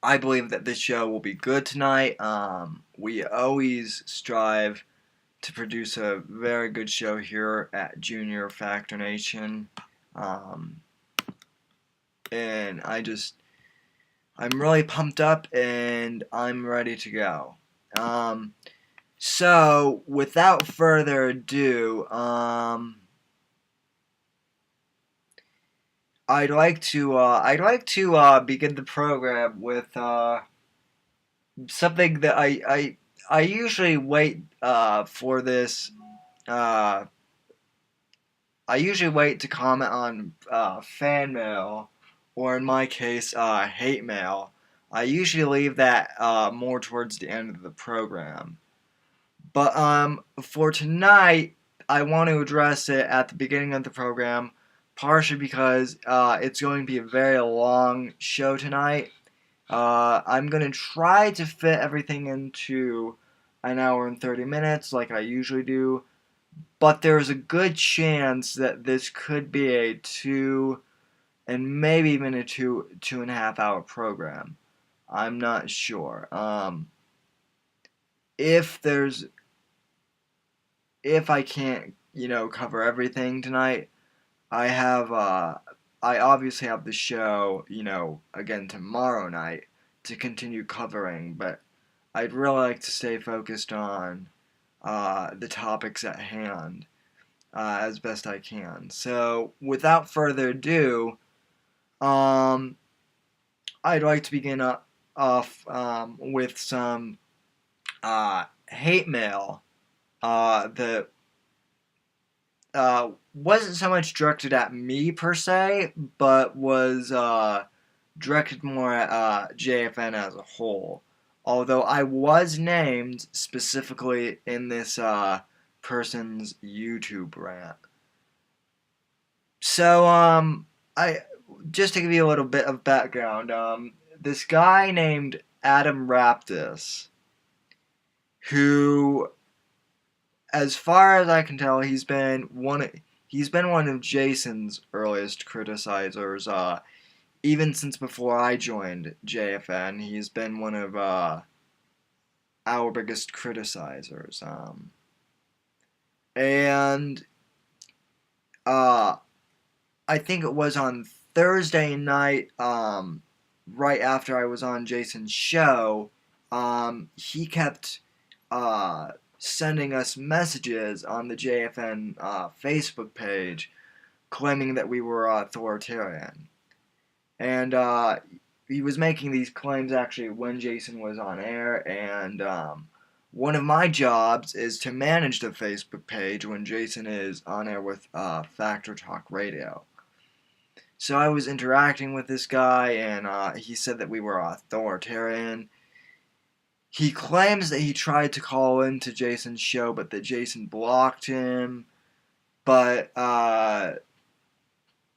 I believe that this show will be good tonight. We always strive to produce a very good show here at Junior Factor Nation. Um, and I'm really pumped up and I'm ready to go. Um, so, without further ado, I'd like to begin the program with something that I usually wait for this. Uh, I usually wait to comment on fan mail, or in my case, hate mail. I usually leave that more towards the end of the program. But for tonight, I want to address it at the beginning of the program, partially because it's going to be a very long show tonight. I'm going to try to fit everything into an hour and 30 minutes like I usually do, but there's a good chance that this could be a 2 and maybe even a 2.5 hour program. I'm not sure. If there's if I can't, cover everything tonight, I have I obviously have the show, again tomorrow night to continue covering, but I'd really like to stay focused on the topics at hand as best I can. So, without further ado, um, I'd like to begin off with some hate mail that wasn't so much directed at me per se, but was directed more at JFN as a whole. Although I was named specifically in this person's YouTube rant. So, I just to give you a little bit of background, this guy named Adam Raptis, who, as far as I can tell, he's been one of Jason's earliest criticizers. Even since before I joined JFN, he's been one of our biggest criticizers. And uh, I think it was on Thursday night, right after I was on Jason's show, he kept sending us messages on the JFN Facebook page claiming that we were authoritarian. And he was making these claims actually when Jason was on air, and one of my jobs is to manage the Facebook page when Jason is on air with Factor Talk Radio. So I was interacting with this guy, and he said that we were authoritarian. He claims that he tried to call into Jason's show, but that Jason blocked him. But I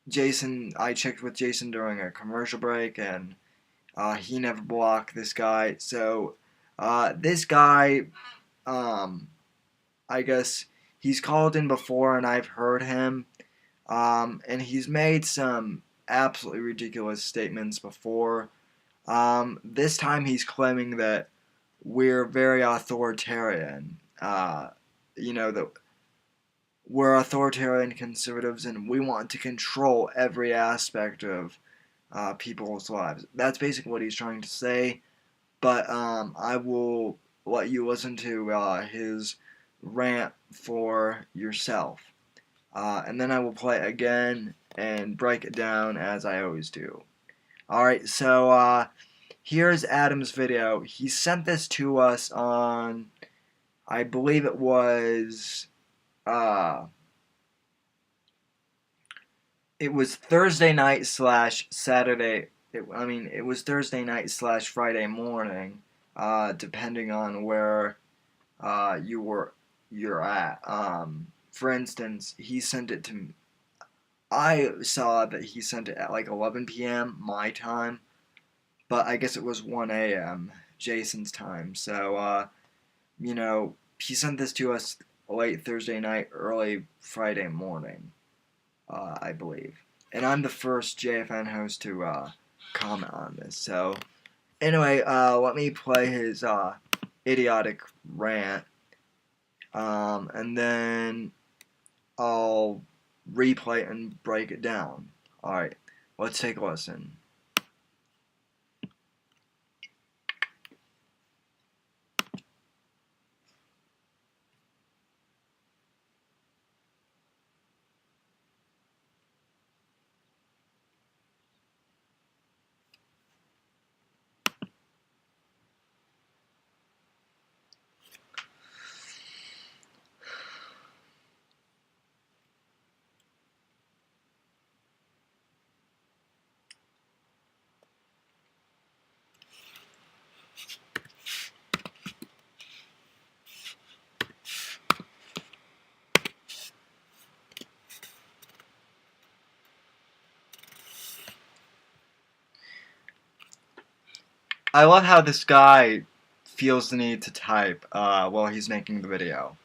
checked with Jason during a commercial break, and he never blocked this guy. So this guy, I guess he's called in before, and I've heard him. And he's made some absolutely ridiculous statements before. This time he's claiming that we're very authoritarian. That we're authoritarian conservatives and we want to control every aspect of people's lives. That's basically what he's trying to say. But I will let you listen to his rant for yourself. And then I will play it again and break it down as I always do. Alright, so here's Adam's video. He sent this to us on, I believe it was Thursday night slash Saturday. It was Thursday night slash Friday morning, depending on where you're at. For instance, he sent it to. I saw that he sent it at like 11 p.m. my time, but I guess it was 1 a.m. Jason's time. So, he sent this to us late Thursday night, early Friday morning, I believe. And I'm the first JFN host to comment on this. So, Anyway, let me play his idiotic rant, and then I'll replay it and break it down. Alright, let's take a listen. I love how this guy feels the need to type while he's making the video.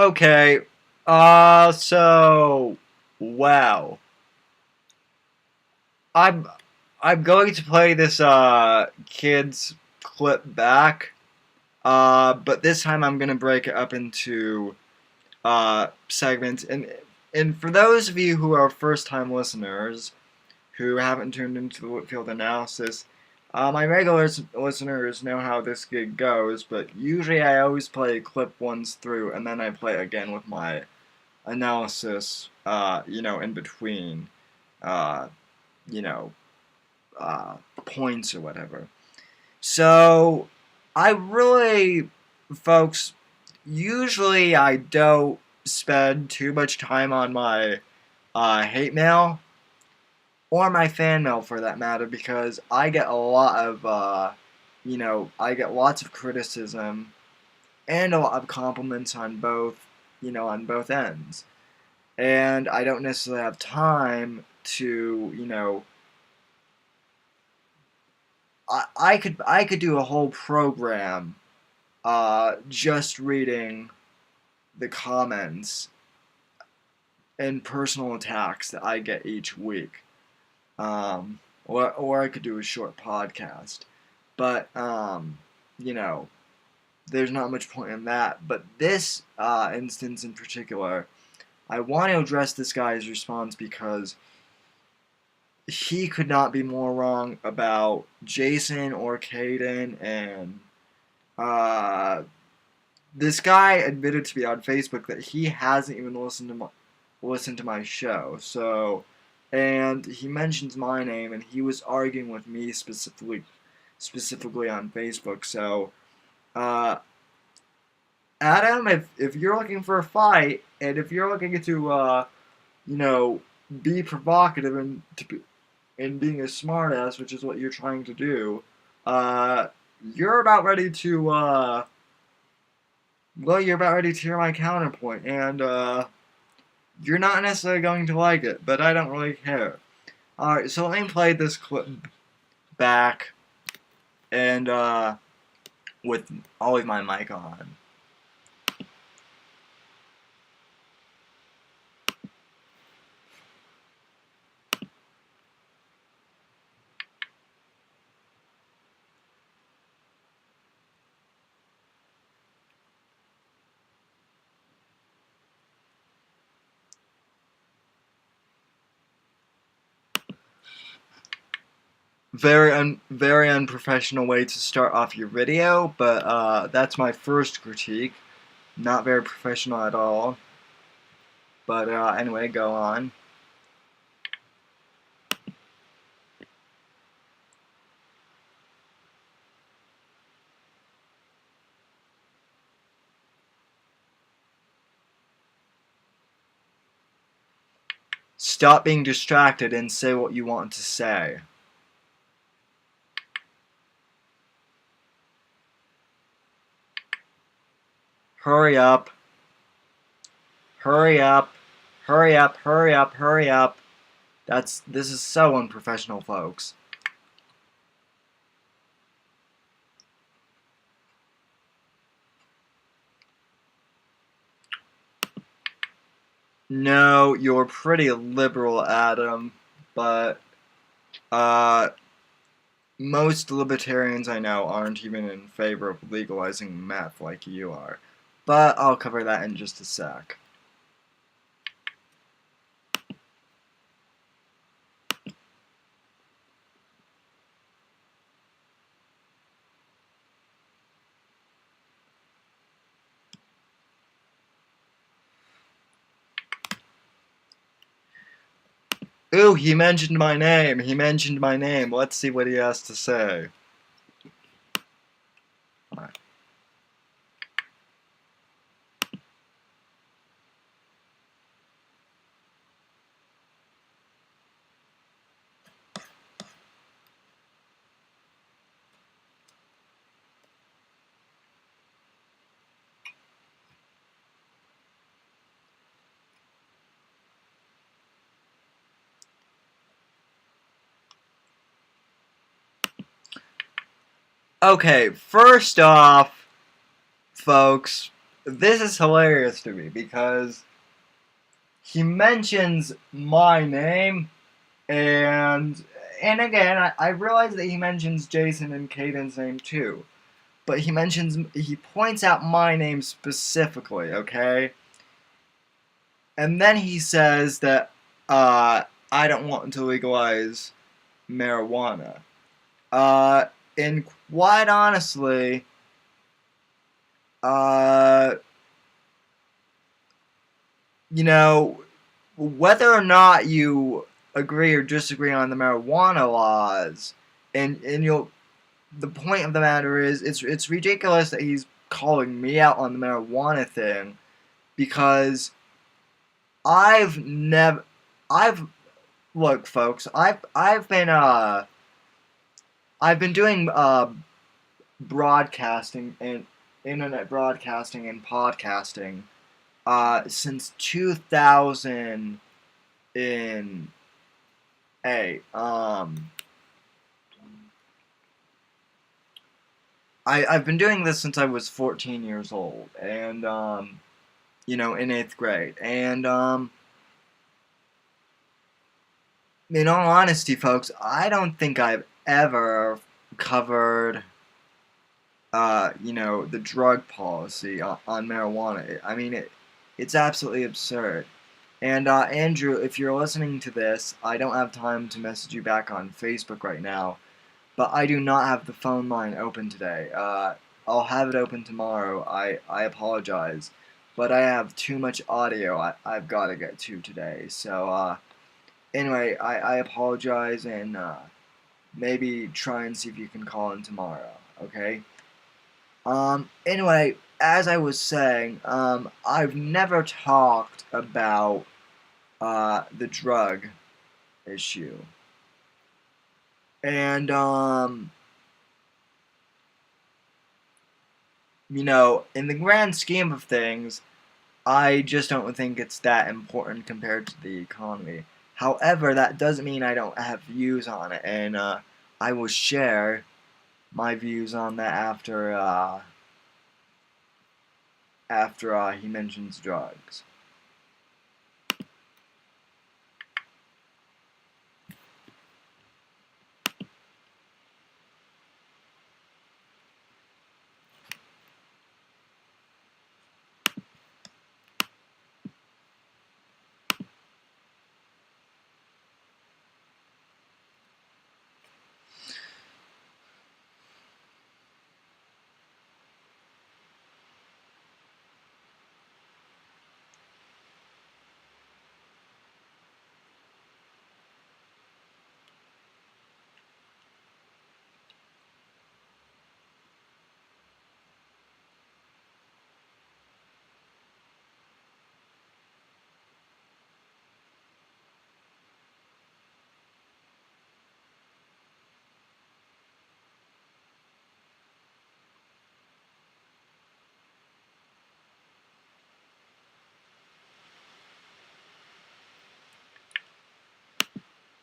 Okay. So, wow. I'm I'm going to play this kids clip back. But this time I'm gonna break it up into segments, and for those of you who are first time listeners who haven't tuned into the Whitfield Analysis, my regular listeners know how this gig goes, but usually I always play clip once through, and then I play again with my analysis, in between, uh, you know, points or whatever. So, I really, folks, usually I don't spend too much time on my hate mail or my fan mail for that matter because I get a lot of, I get lots of criticism and a lot of compliments on both, on both ends. And I don't necessarily have time to, I could do a whole program just reading the comments and personal attacks that I get each week. Or I could do a short podcast. But, there's not much point in that. But this instance in particular, I want to address this guy's response because he could not be more wrong about Jason or Caden, and this guy admitted to me on Facebook that he hasn't even listened to my show. So, and he mentions my name, and he was arguing with me specifically on Facebook. So, uh, Adam, if you're looking for a fight, and if you're looking to you know, be provocative and being a smartass, which is what you're trying to do, uh, you're about ready to you're about ready to hear my counterpoint, and you're not necessarily going to like it, but I don't really care. Alright, so let me play this clip back, and with always my mic on. Very unprofessional way to start off your video, but that's my first critique. Not very professional at all. But anyway, go on. Stop being distracted and say what you want to say. Hurry up. Hurry up. Hurry up, hurry up, hurry up. This is so unprofessional, folks. No, you're pretty liberal, Adam, but most libertarians I know aren't even in favor of legalizing meth like you are. But I'll cover that in just a sec. Ooh, he mentioned my name. He mentioned my name. Let's see what he has to say. Alright. Okay, first off, folks, this is hilarious to me because he mentions my name, and again, I realize that he mentions Jason and Caden's name too, but he points out my name specifically, okay? And then he says that I don't want to legalize marijuana. Uh, and quite honestly, uh, you know, whether or not you agree or disagree on the marijuana laws, and you'll the point of the matter is it's ridiculous that he's calling me out on the marijuana thing because I've never I've look folks I've been doing broadcasting and internet broadcasting and podcasting since 2008. I've been doing this since I was 14 years old, and in 8th grade. And in all honesty, folks, I don't think I've ever covered the drug policy on marijuana. I mean, it's absolutely absurd. And Andrew, if you're listening to this, I don't have time to message you back on Facebook right now, but I do not have the phone line open today. I'll have it open tomorrow. I apologize, but I have too much audio I've got to get to today. So anyway, I apologize, and maybe try and see if you can call in tomorrow. Okay. Anyway, as I was saying, I've never talked about the drug issue. And, in the grand scheme of things, I just don't think it's that important compared to the economy. However, that doesn't mean I don't have views on it, and I will share my views on that after he mentions drugs.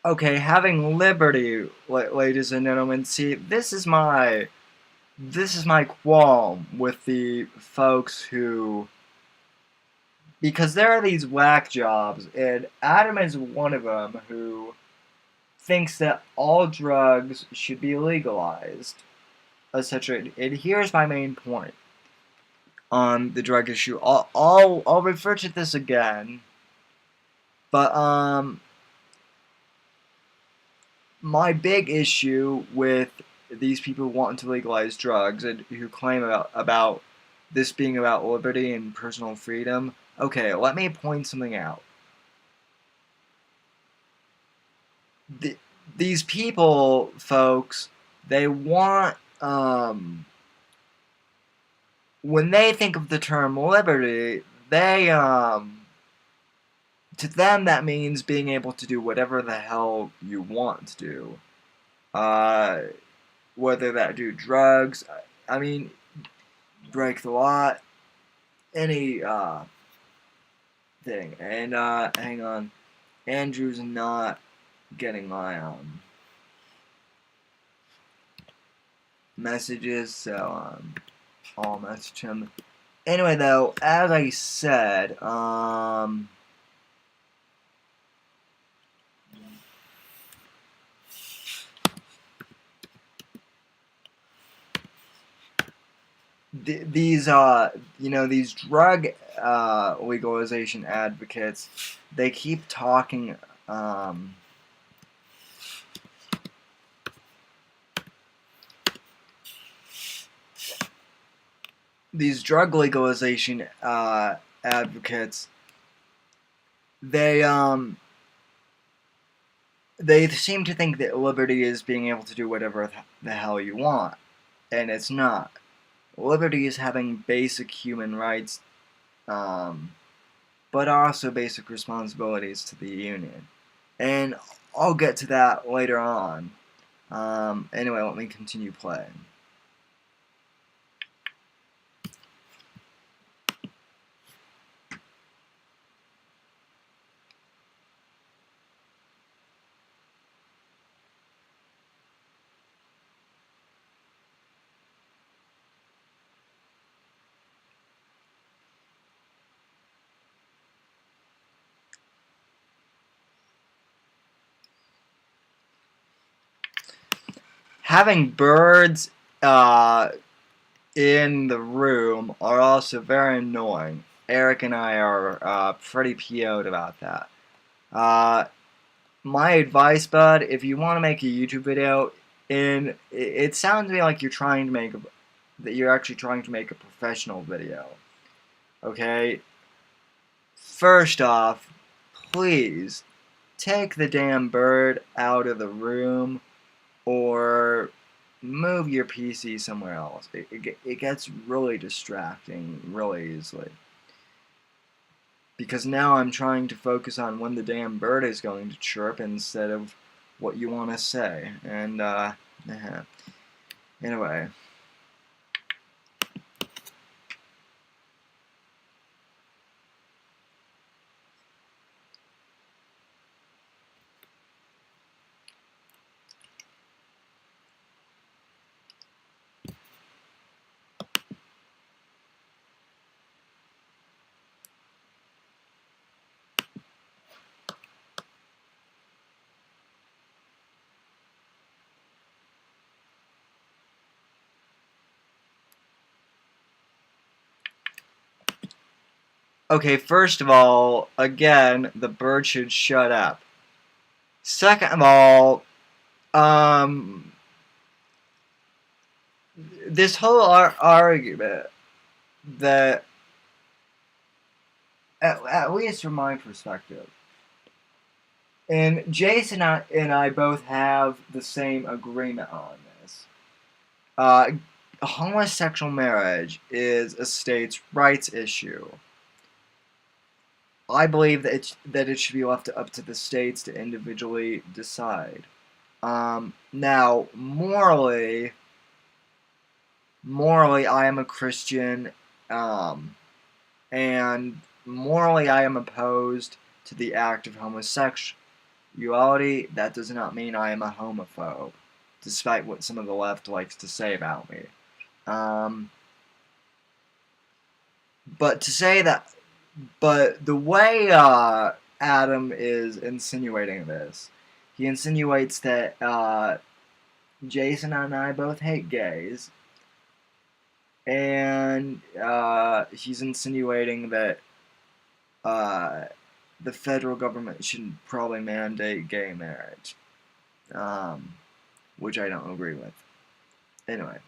Okay, having liberty, ladies and gentlemen. See, this is my qualm with the folks who, because there are these whack jobs, and Adam is one of them who thinks that all drugs should be legalized, etc. And here's my main point on the drug issue. I'll refer to this again, but my big issue with these people wanting to legalize drugs and who claim about this being about liberty and personal freedom. Okay, let me point something out. These people, folks, they want when they think of the term liberty, they to them that means being able to do whatever the hell you want to do. Whether that do drugs, I mean, break the law, any thing. And hang on, Andrew's not getting my messages, so I'll message him. Anyway, though, as I said, these these drug legalization advocates, they keep talking these drug legalization advocates, they seem to think that liberty is being able to do whatever the hell you want, and it's not. Liberty is having basic human rights, but also basic responsibilities to the union. And I'll get to that later on. Anyway, let me continue playing. Having birds in the room are also very annoying. Eric and I are pretty PO'd about that. My advice, bud, if you want to make a YouTube video, it sounds to me like that you're actually trying to make a professional video. Okay? First off, please take the damn bird out of the room or move your PC somewhere else. It gets really distracting really easily. Because now I'm trying to focus on when the damn bird is going to chirp instead of what you want to say. And, anyway. Okay, first of all, again, the bird should shut up. Second of all, this whole argument that, at least from my perspective, and Jason and I both have the same agreement on this. Homosexual marriage is a states' rights issue. I believe that it should be left up to the states to individually decide. Now, morally, I am a Christian, and morally, I am opposed to the act of homosexuality. That does not mean I am a homophobe, despite what some of the left likes to say about me. But to say that, but the way Adam is insinuating this, he insinuates that Jason and I both hate gays, and he's insinuating that the federal government should probably mandate gay marriage, which I don't agree with. Anyway.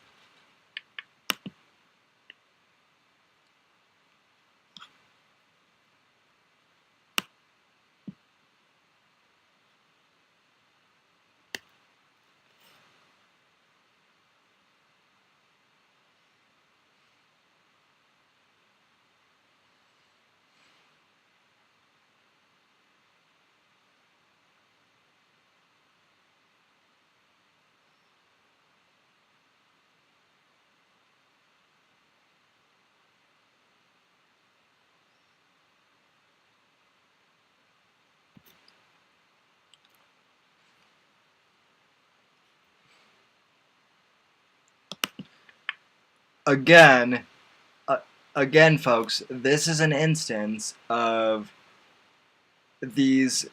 Again, again, folks, this is an instance of these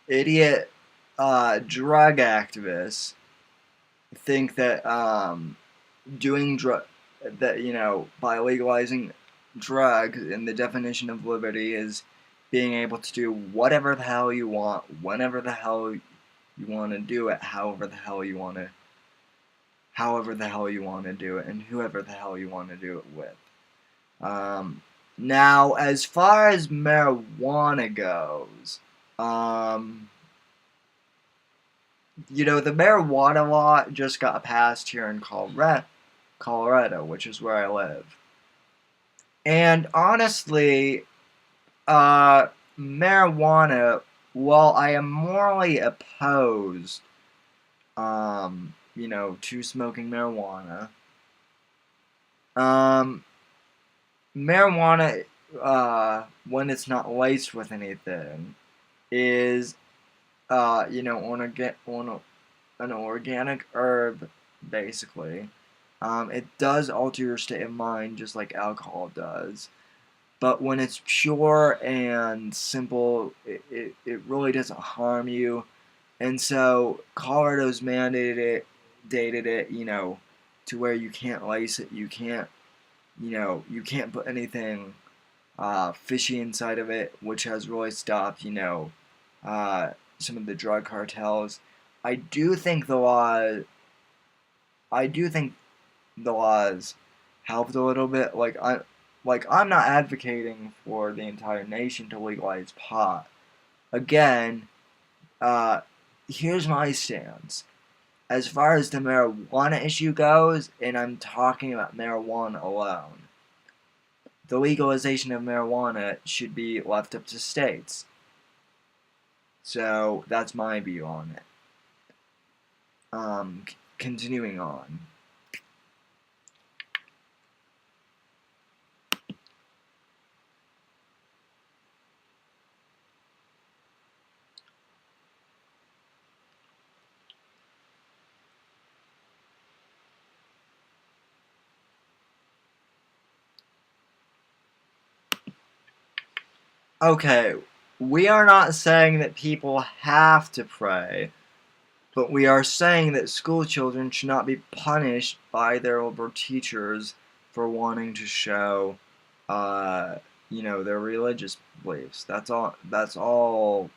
idiot drug activists think that doing that, by legalizing drugs, and the definition of liberty is being able to do whatever the hell you want, whenever the hell you want to do it, however the hell you want to do it, and whoever the hell you want to do it with. Now, as far as marijuana goes, the marijuana law just got passed here in Colorado, which is where I live. And honestly, marijuana, while I am morally opposed, to smoking marijuana, marijuana, when it's not laced with anything, is, an organic herb, basically. It does alter your state of mind just like alcohol does. But when it's pure and simple, it really doesn't harm you. And so Colorado's dated it, to where you can't lace it, you can't put anything fishy inside of it, which has really stopped, some of the drug cartels. I do think the laws helped a little bit. I'm not advocating for the entire nation to legalize pot. Again, here's my stance. As far as the marijuana issue goes, and I'm talking about marijuana alone, the legalization of marijuana should be left up to states. So that's my view on it. Continuing on. Okay, we are not saying that people have to pray, but we are saying that school children should not be punished by their older teachers for wanting to show, their religious beliefs. That's all. That's all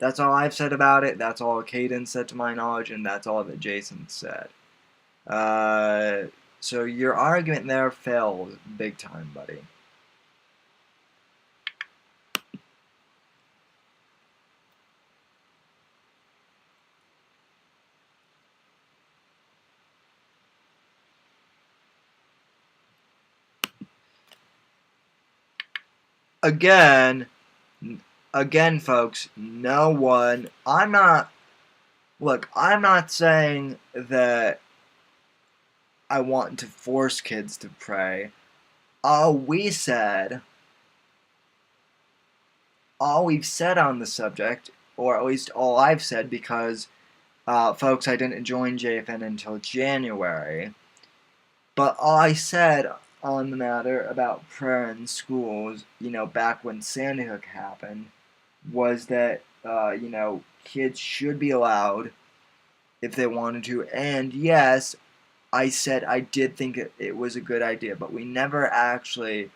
I've said about it. That's all Caden said to my knowledge, and that's all that Jason said. So your argument there failed big time, buddy. Again, folks, I'm not saying that I want to force kids to pray. All we've said on the subject, or at least all I've said, because, folks, I didn't join JFN until January, but all I said on the matter about prayer in schools, back when Sandy Hook happened, was that, kids should be allowed if they wanted to. And yes, I said I did think it was a good idea, but we never actually,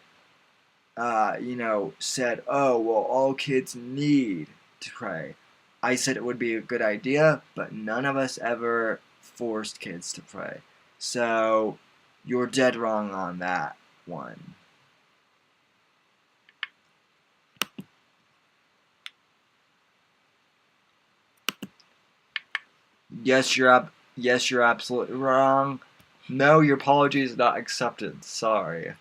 said, oh, well, all kids need to pray. I said it would be a good idea, but none of us ever forced kids to pray. So, you're dead wrong on that one. Yes, you're absolutely wrong. No, your apology is not accepted. Sorry.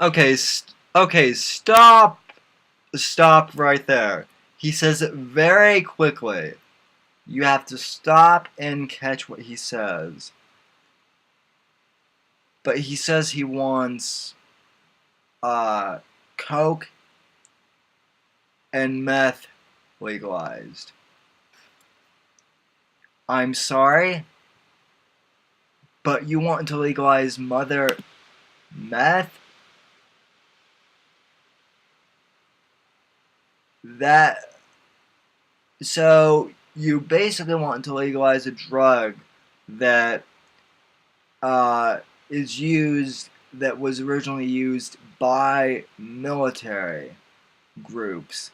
Okay, okay, stop. Stop right there. He says it very quickly. You have to stop and catch what he says. But he says he wants uh, coke and meth legalized. I'm sorry, but you want to legalize mother meth? That so you basically want to legalize a drug that uh, is used that was originally used by military groups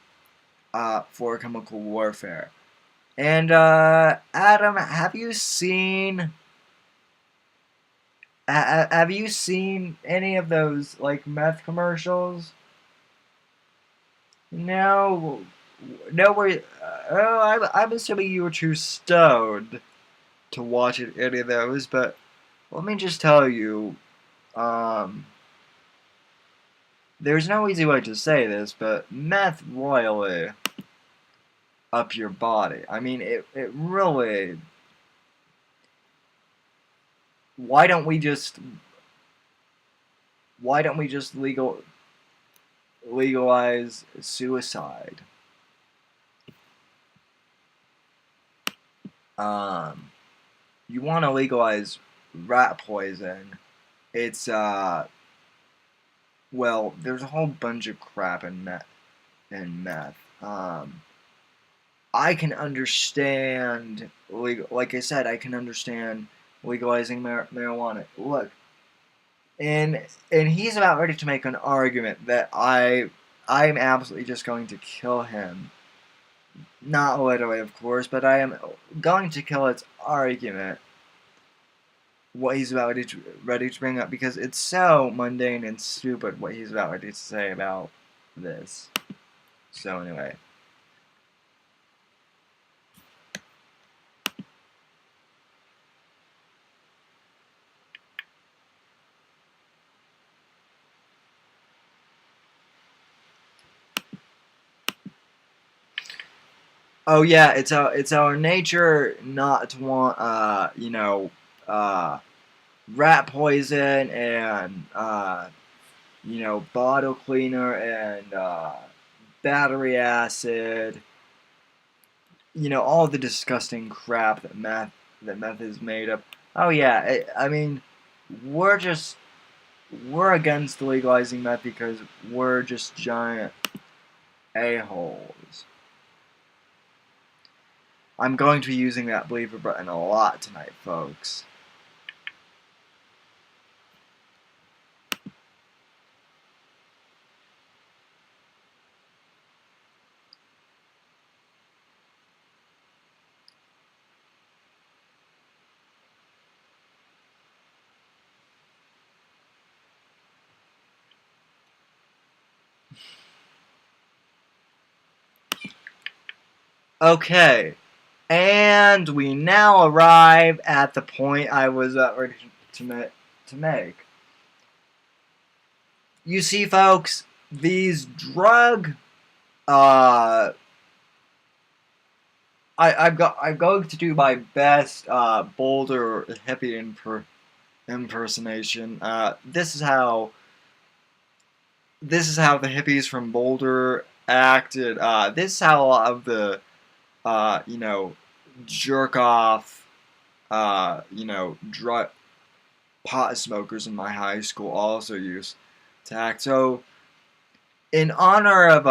for chemical warfare. And Adam, have you seen any of those like meth commercials? No, no. I'm assuming you were too stoned to watch any of those. But let me just tell you, um, there's no easy way to say this, but meth royally up your body. I mean, it really. Why don't we just legalize suicide? Um, you want to legalize rat poison? It's well, there's a whole bunch of crap in meth. I can understand like I said, I can understand legalizing marijuana. Look, and he's about ready to make an argument that I'm absolutely just going to kill him. Not literally, of course, but I am going to kill its argument. What he's about ready to bring up because it's so mundane and stupid what he's about ready to say about this. So anyway. Oh yeah, it's our nature not to want rat poison and bottle cleaner and battery acid, all the disgusting crap that meth is made of. Oh yeah, I mean, we're just we're against legalizing meth because we're just giant a-holes. I'm going to be using that believer button a lot tonight, folks. Okay, and we now arrive at the point I was ready to make. You see, folks, these drug I'm going to do my best Boulder hippie impersonation. This is how the hippies from Boulder acted. This is how a lot of the jerk off drug pot smokers in my high school also used to act. So in honor of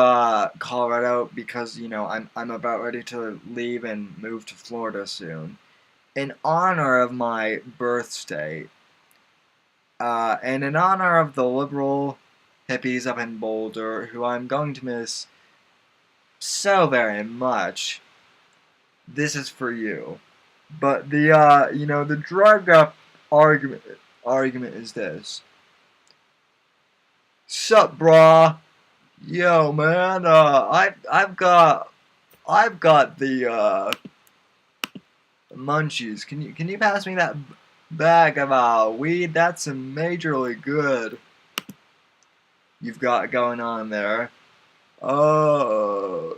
Colorado, because I'm about ready to leave and move to Florida soon. In honor of my birth state, and in honor of the liberal hippies up in Boulder, who I'm going to miss so very much, this is for you. But the drug up argument is this. Sup, brah? Yo, man. I've got the munchies. Can you pass me that bag of weed? That's majorly good. you've got going on there. Uh,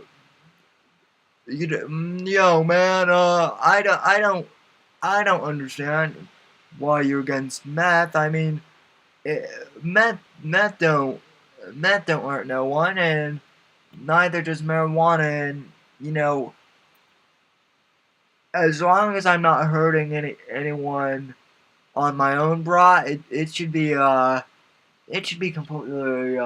yo, man. I don't understand why you're against meth. I mean, meth don't hurt no one, and neither does marijuana. And you know, as long as I'm not hurting anyone on my own, brah, it should be completely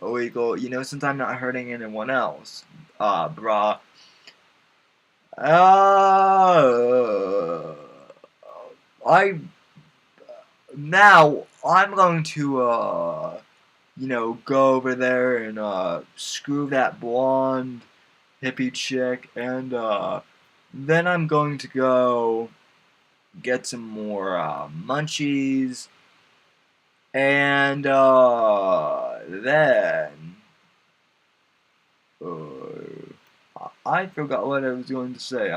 illegal. You know, since I'm not hurting anyone else, brah. Uh, I Now I'm going to go over there and screw that blonde hippie chick, and then I'm going to go get some more munchies, and then I forgot what I was going to say.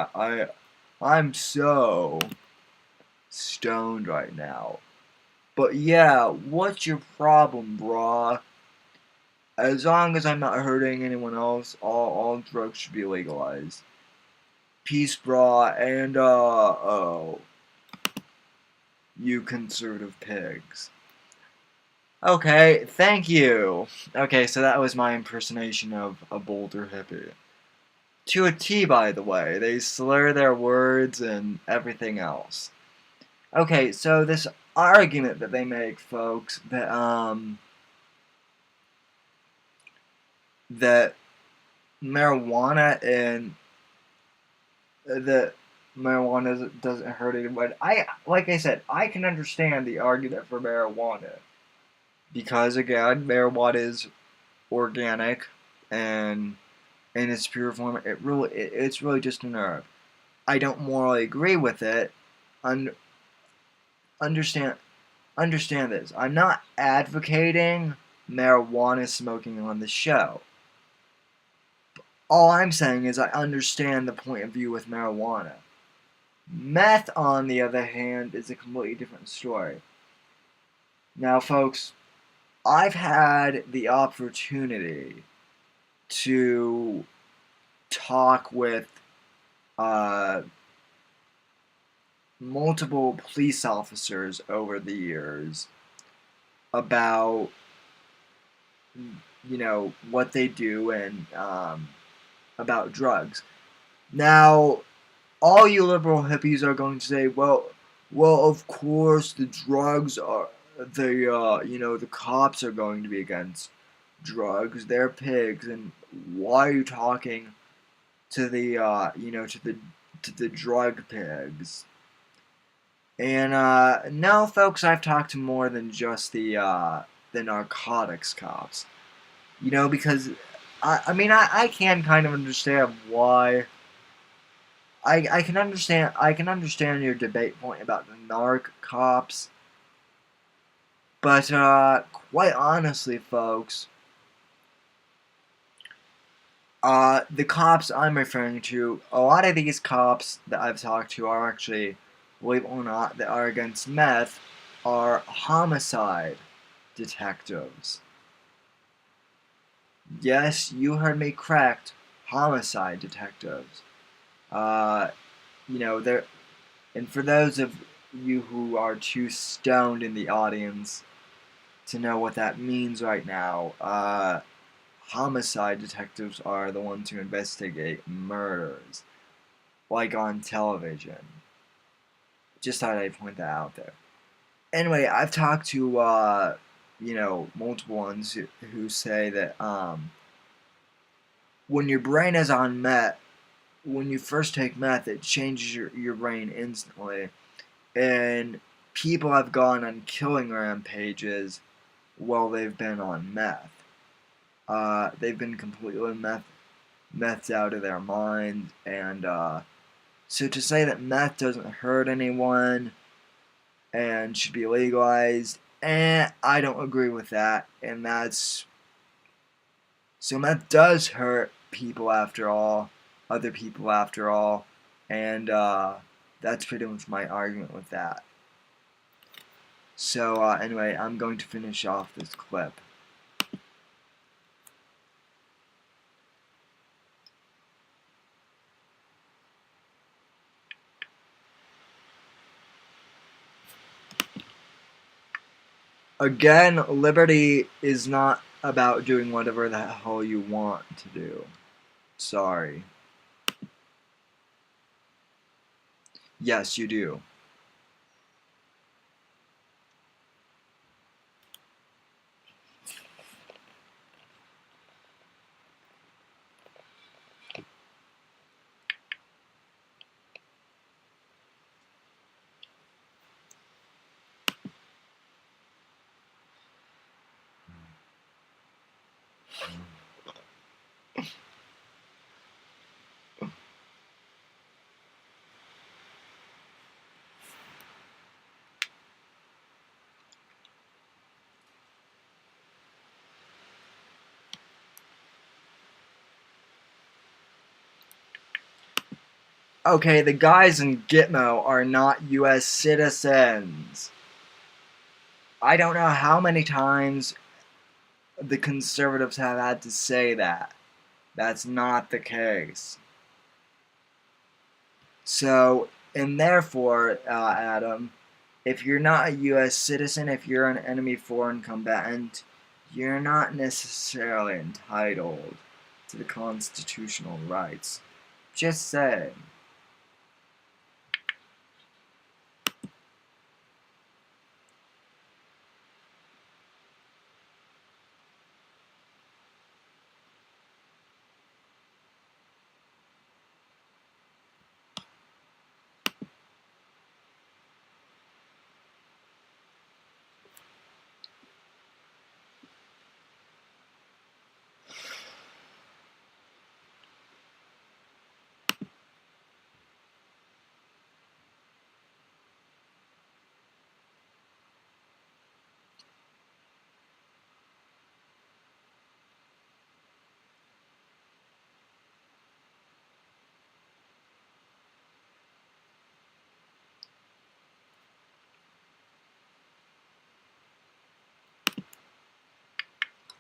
I'm so stoned right now. But yeah, what's your problem, brah? As long as I'm not hurting anyone else, all drugs should be legalized. Peace, brah, and oh, you conservative pigs. Okay, thank you. Okay, so that was my impersonation of a Boulder hippie. To a T, by the way. They slur their words and everything else. Okay, so this argument that they make, folks, that marijuana and that marijuana doesn't hurt anyone. Like I said, I can understand the argument for marijuana because again, marijuana is organic and in its pure form, it's really just an herb. I don't morally agree with it. Un- understand Understand this. I'm not advocating marijuana smoking on the show. All I'm saying is I understand the point of view with marijuana. Meth, on the other hand, is a completely different story. Now, folks, I've had the opportunity to talk with uh, multiple police officers over the years about what they do and about drugs. Now, all you liberal hippies are going to say, well, of course the drugs are the cops are going to be against drugs. They're pigs, and why are you talking to the to the drug pigs? And no, folks, I've talked to more than just the narcotics cops. Because I can kind of understand why. I can understand your debate point about the narc cops, but quite honestly, folks, the cops I'm referring to, a lot of these cops that I've talked to are actually, believe it or not, that are against meth, are homicide detectives. Yes, you heard me correct. Homicide detectives. Uh, they're, and for those of you who are too stoned in the audience to know what that means right now, homicide detectives are the ones who investigate murders, like on television. Just thought I'd point that out there. Anyway, I've talked to multiple ones who say that when your brain is on meth, when you first take meth, it changes your brain instantly. And people have gone on killing rampages while they've been on meth. They've been completely methed out of their mind. And so to say that meth doesn't hurt anyone and should be legalized, I don't agree with that. And so meth does hurt people after all, other people after all, and that's pretty much my argument with that. So anyway, I'm going to finish off this clip. Again, liberty is not about doing whatever the hell you want to do. Sorry. Yes, you do. Okay, the guys in Gitmo are not US citizens. I don't know how many times the conservatives have had to say that. That's not the case. So, and therefore, Adam, if you're not a US citizen, if you're an enemy foreign combatant, you're not necessarily entitled to the constitutional rights. Just saying.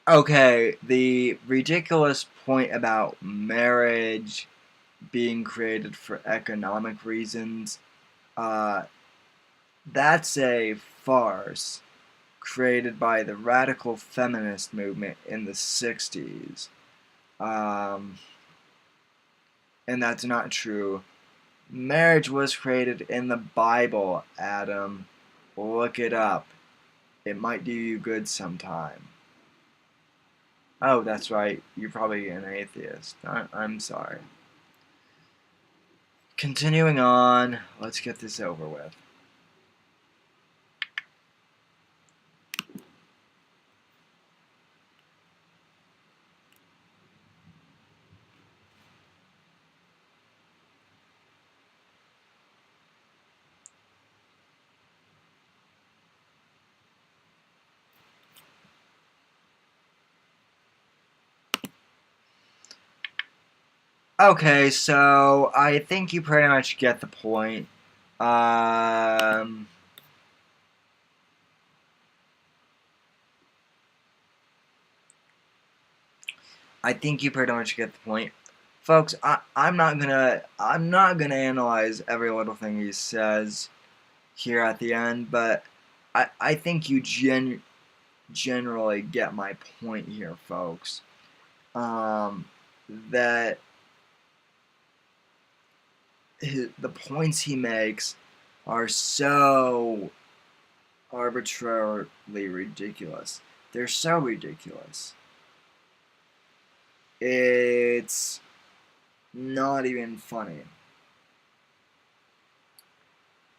Okay, the ridiculous point about marriage being created for economic reasons, uh, that's a farce created by the radical feminist movement in the 60s. Um, and that's not true. Marriage was created in the Bible, Adam. Look it up. It might do you good sometime. Oh, that's right. You're probably an atheist. I'm sorry. Continuing on, let's get this over with. Okay, so I think you pretty much get the point. I think you pretty much get the point, folks. I'm not gonna analyze every little thing he says here at the end, but I think you generally get my point here, folks. That the points he makes are so arbitrarily ridiculous. They're so ridiculous. It's not even funny.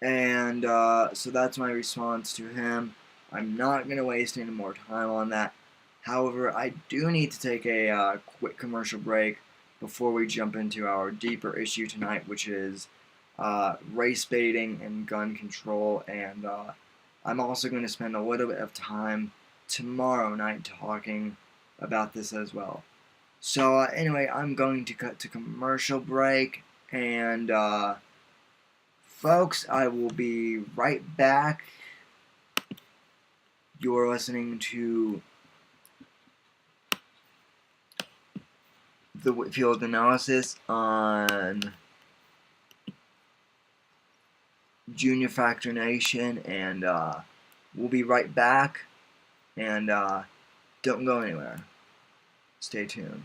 And so that's my response to him. I'm not going to waste any more time on that. However, I do need to take a quick commercial break before we jump into our deeper issue tonight, which is race baiting and gun control. And I'm also going to spend a little bit of time tomorrow night talking about this as well. So anyway, I'm going to cut to commercial break, and folks, I will be right back You're listening to the Whitfield Analysis on Junior Factor Nation, and we'll be right back, and don't go anywhere. Stay tuned.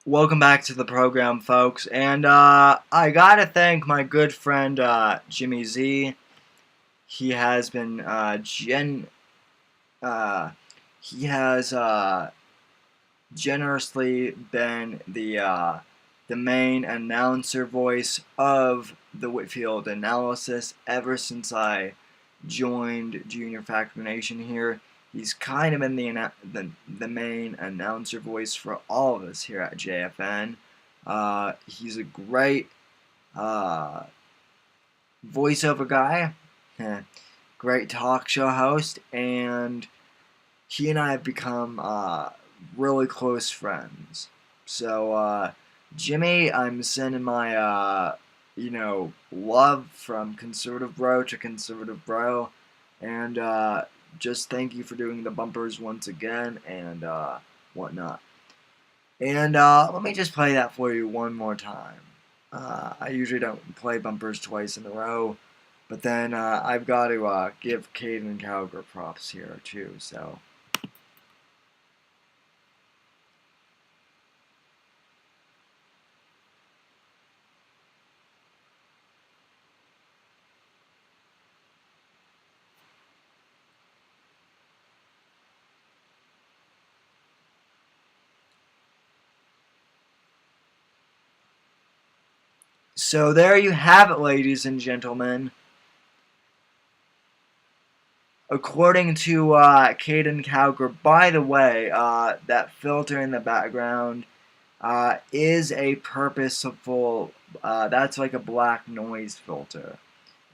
Welcome back to the program, folks. And I gotta thank my good friend Jimmy Z. He has been uh, he has generously been the main announcer voice of the Whitfield Analysis ever since I joined Junior Factor Nation here. He's kind of been the main announcer voice for all of us here at JFN. He's a great uh, voiceover guy, great talk show host, and he and I have become really close friends. So, Jimmy, I'm sending my, love from conservative bro to conservative bro, and just thank you for doing the bumpers once again, and whatnot. And let me just play that for you one more time. I usually don't play bumpers twice in a row, but then I've got to give Caden Cowger props here too. So. So there you have it, ladies and gentlemen. According to Caden Cowger, by the way, that filter in the background is a purposeful, that's like a black noise filter,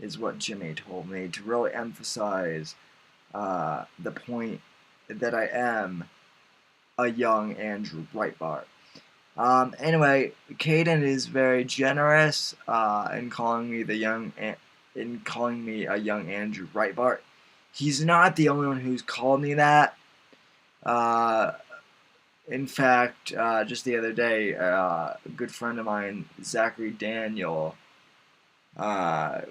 is what Jimmy told me, to really emphasize the point that I am a young Andrew Breitbart. Anyway, Caden is very generous in calling me a young Andrew Breitbart. He's not the only one who's called me that. Uh, in fact, just the other day, a good friend of mine, Zachary Daniel, uh,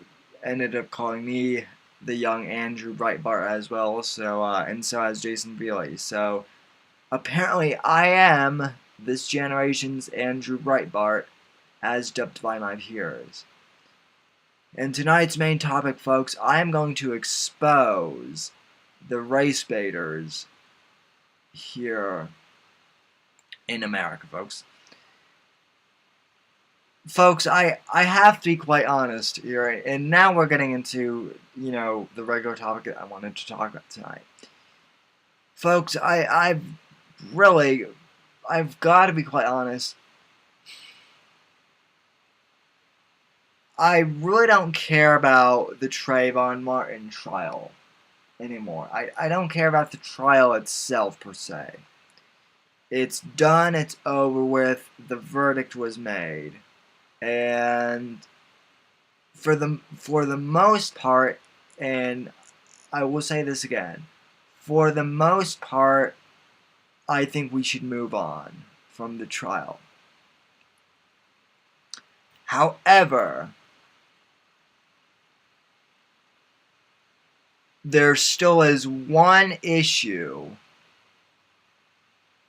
ended up calling me the young Andrew Breitbart as well. So and so has Jason Veely. So apparently, I am this generation's Andrew Breitbart, as dubbed by my peers. In tonight's main topic, folks, I am going to expose the race baiters here in America, folks. Folks, I have to be quite honest here, and now we're getting into, the regular topic that I wanted to talk about tonight. Folks, I've got to be quite honest. I really don't care about the Trayvon Martin trial anymore. I don't care about the trial itself, per se. It's done, it's over with, the verdict was made. And for the most part, and I will say this again, for the most part, I think we should move on from the trial. However, there still is one issue,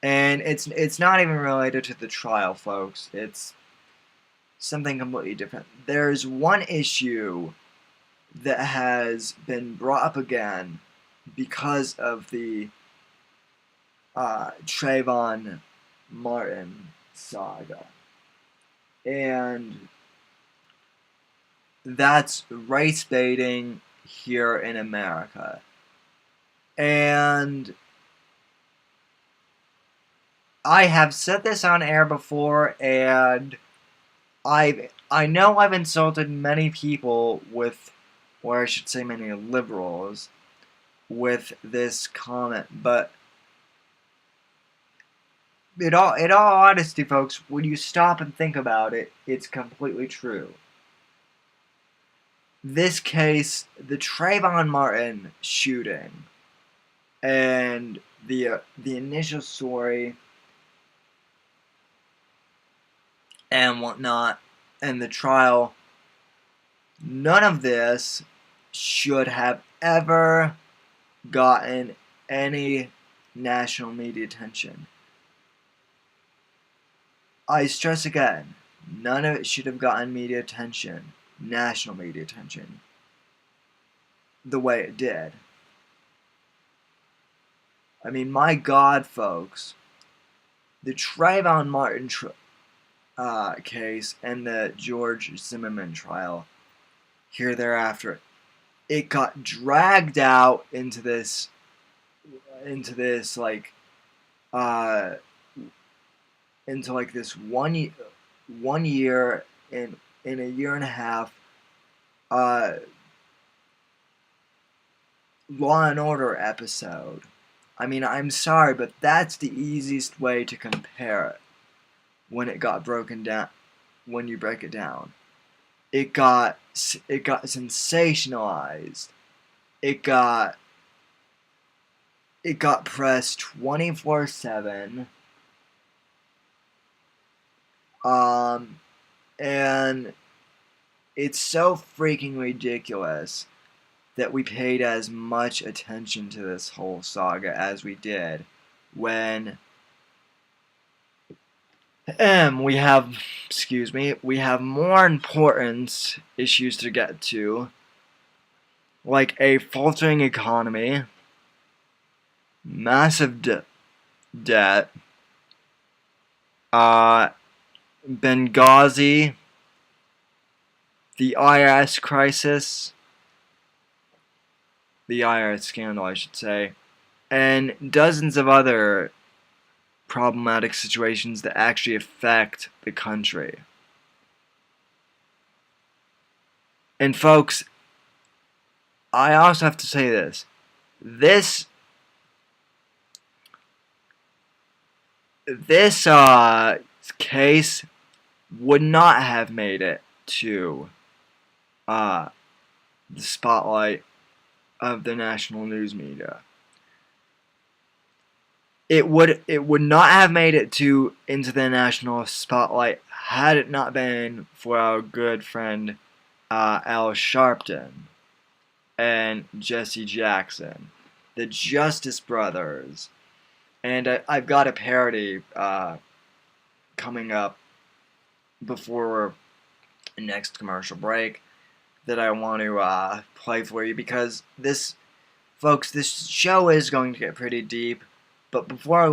and it's not even related to the trial, folks. It's something completely different. There's one issue that has been brought up again because of the Trayvon Martin saga, and that's race baiting here in America. And I have said this on air before, and I know I've insulted many people with, or I should say many liberals, with this comment, but in all honesty, folks, when you stop and think about it, it's completely true. This case, the Trayvon Martin shooting, and the initial story and whatnot, and the trial, none of this should have ever gotten any national media attention. I stress again, none of it should have gotten media attention, national media attention, the way it did. I mean, my God, folks, the Trayvon Martin case and the George Zimmerman trial, here thereafter, it got dragged out into this like into like this 1 year in a year and a half Law and Order episode. I mean, I'm sorry, but that's the easiest way to compare it when it got broken down. When you break it down, it got sensationalized. It got pressed 24/7. And it's so freaking ridiculous that we paid as much attention to this whole saga as we did when we have more important issues to get to, like a faltering economy, massive debt, Benghazi, the IRS crisis, the IRS scandal, I should say, and dozens of other problematic situations that actually affect the country. And folks, I also have to say this. This case would not have made it to the spotlight of the national news media. It would not have made it into the national spotlight had it not been for our good friend Al Sharpton and Jesse Jackson, the Justice Brothers. And I've got a parody coming up before the next commercial break that I want to play for you, because this show is going to get pretty deep. But before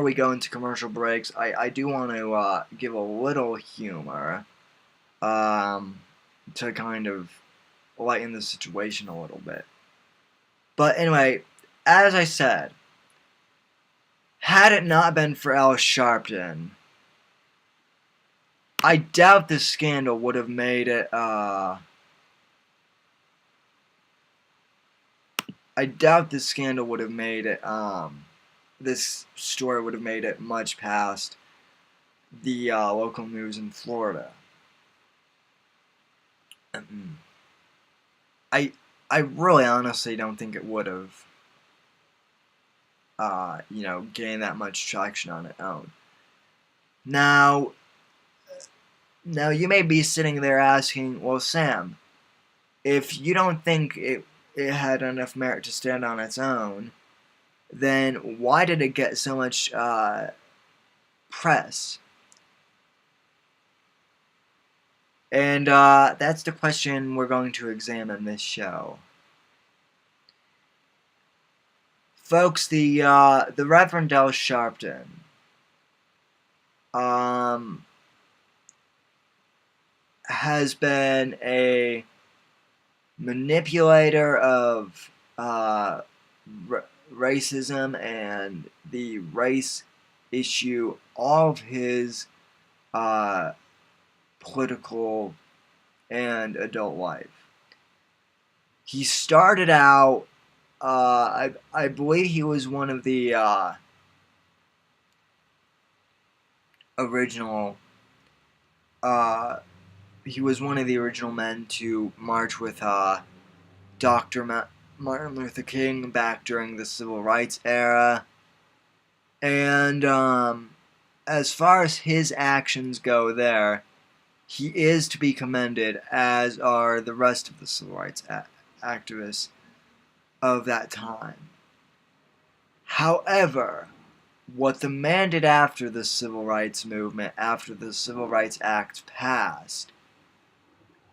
we go into commercial breaks, I do want to give a little humor to kind of lighten the situation a little bit. But anyway, as I said, had it not been for Al Sharpton, I doubt this scandal would have made it. I doubt this scandal would have made it. This story would have made it much past the local news in Florida. I really honestly don't think it would have, gained that much traction on its own. Now you may be sitting there asking, well, Sam, if you don't think it had enough merit to stand on its own, then why did it get so much press? And that's the question we're going to examine this show. Folks, the Reverend Al Sharpton has been a manipulator of racism and the race issue all of his political and adult life. He started out, I believe he was one of the original, he was one of the original men to march with Dr. Martin Luther King back during the Civil Rights era. And as far as his actions go there, he is to be commended, as are the rest of the civil rights activists of that time. However, what the man did after the Civil Rights Movement, after the Civil Rights Act passed,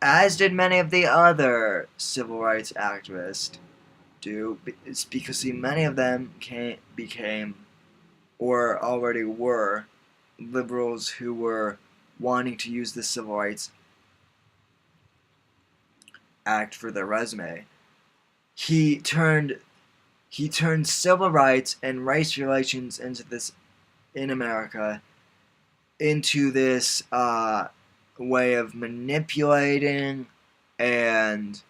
as did many of the other civil rights activists do, is because see, many of them became or already were liberals who were wanting to use the Civil Rights Act for their resume. He turned civil rights and race relations in America into this way of manipulating and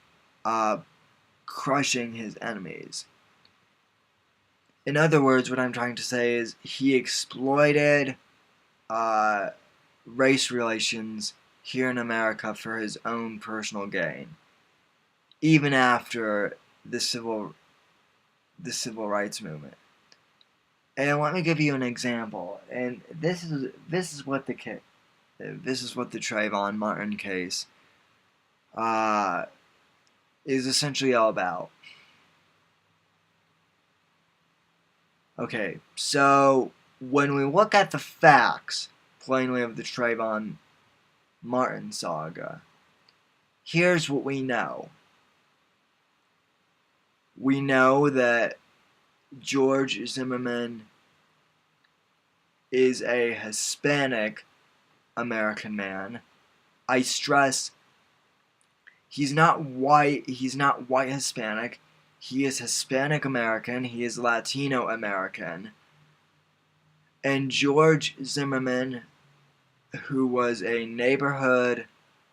crushing his enemies. In other words, what I'm trying to say is he exploited race relations here in America for his own personal gain, even after the civil rights movement. And let me give you an example. And this is what the Trayvon Martin case is essentially all about. Okay, so when we look at the facts, plainly, of the Trayvon Martin saga, here's what we know. We know that George Zimmerman is a Hispanic American man. I stress, he's not white Hispanic. He is Hispanic American. He is Latino American. And George Zimmerman, who was a neighborhood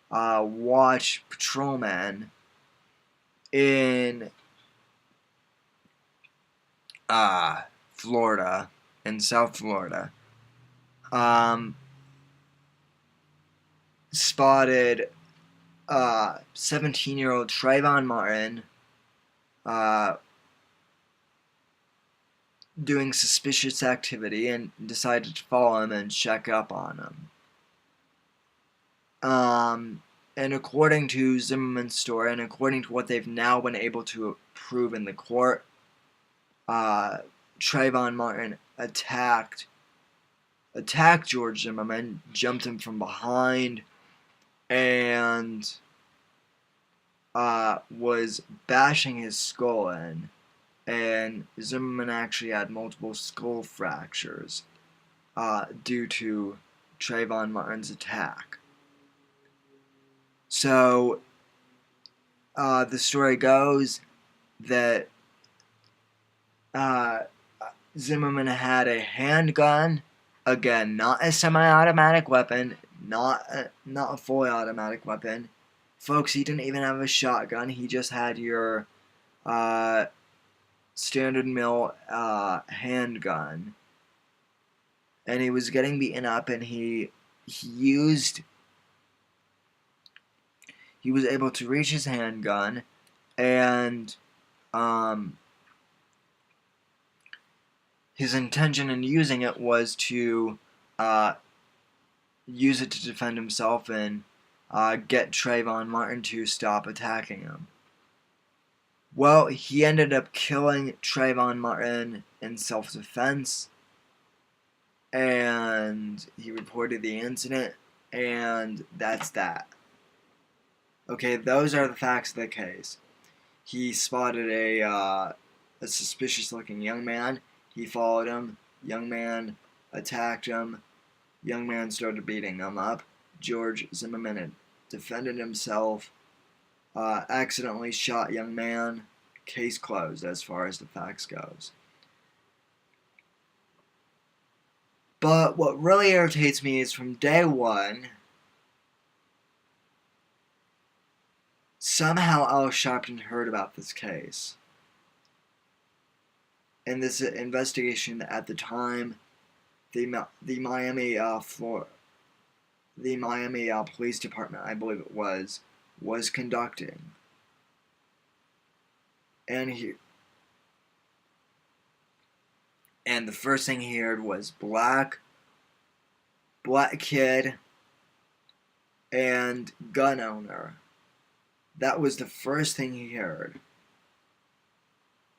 watch patrolman in Florida, in South Florida, spotted 17-year-old Trayvon Martin doing suspicious activity and decided to follow him and check up on him. And according to Zimmerman's story, and according to what they've now been able to prove in the court, Trayvon Martin attacked George Zimmerman, jumped him from behind, and was bashing his skull in. And Zimmerman actually had multiple skull fractures due to Trayvon Martin's attack. So the story goes that Zimmerman had a handgun, again, not a semi-automatic weapon, not a fully automatic weapon. Folks, he didn't even have a shotgun. He just had your standard mill handgun, and he was getting beaten up, and he was able to reach his handgun, and his intention in using it was to use it to defend himself and get Trayvon Martin to stop attacking him. Well, he ended up killing Trayvon Martin in self-defense, and he reported the incident, and that's that. Okay, those are the facts of the case. He spotted a suspicious-looking young man. He followed him. Young man attacked him. Young man started beating him up. George Zimmerman had defended himself. Accidentally shot young man. Case closed as far as the facts goes. But what really irritates me is from day one, somehow Al Sharpton heard about this case. And this investigation at the time, the Miami Police Department, I believe it was conducting. And the first thing he heard was black kid and gun owner. That was the first thing he heard.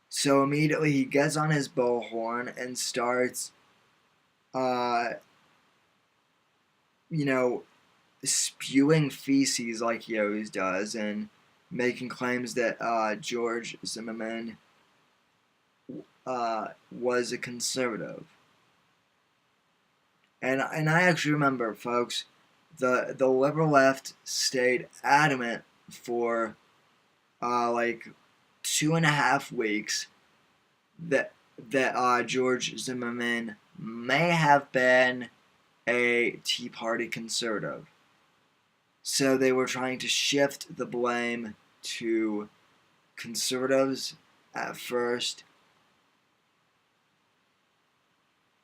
So immediately he gets on his bullhorn and starts uh, you know, spewing feces like he always does, and making claims that George Zimmerman was a conservative. And I actually remember, folks, the liberal left stayed adamant for like 2.5 weeks that George Zimmerman may have been a Tea Party conservative. So they were trying to shift the blame to conservatives at first.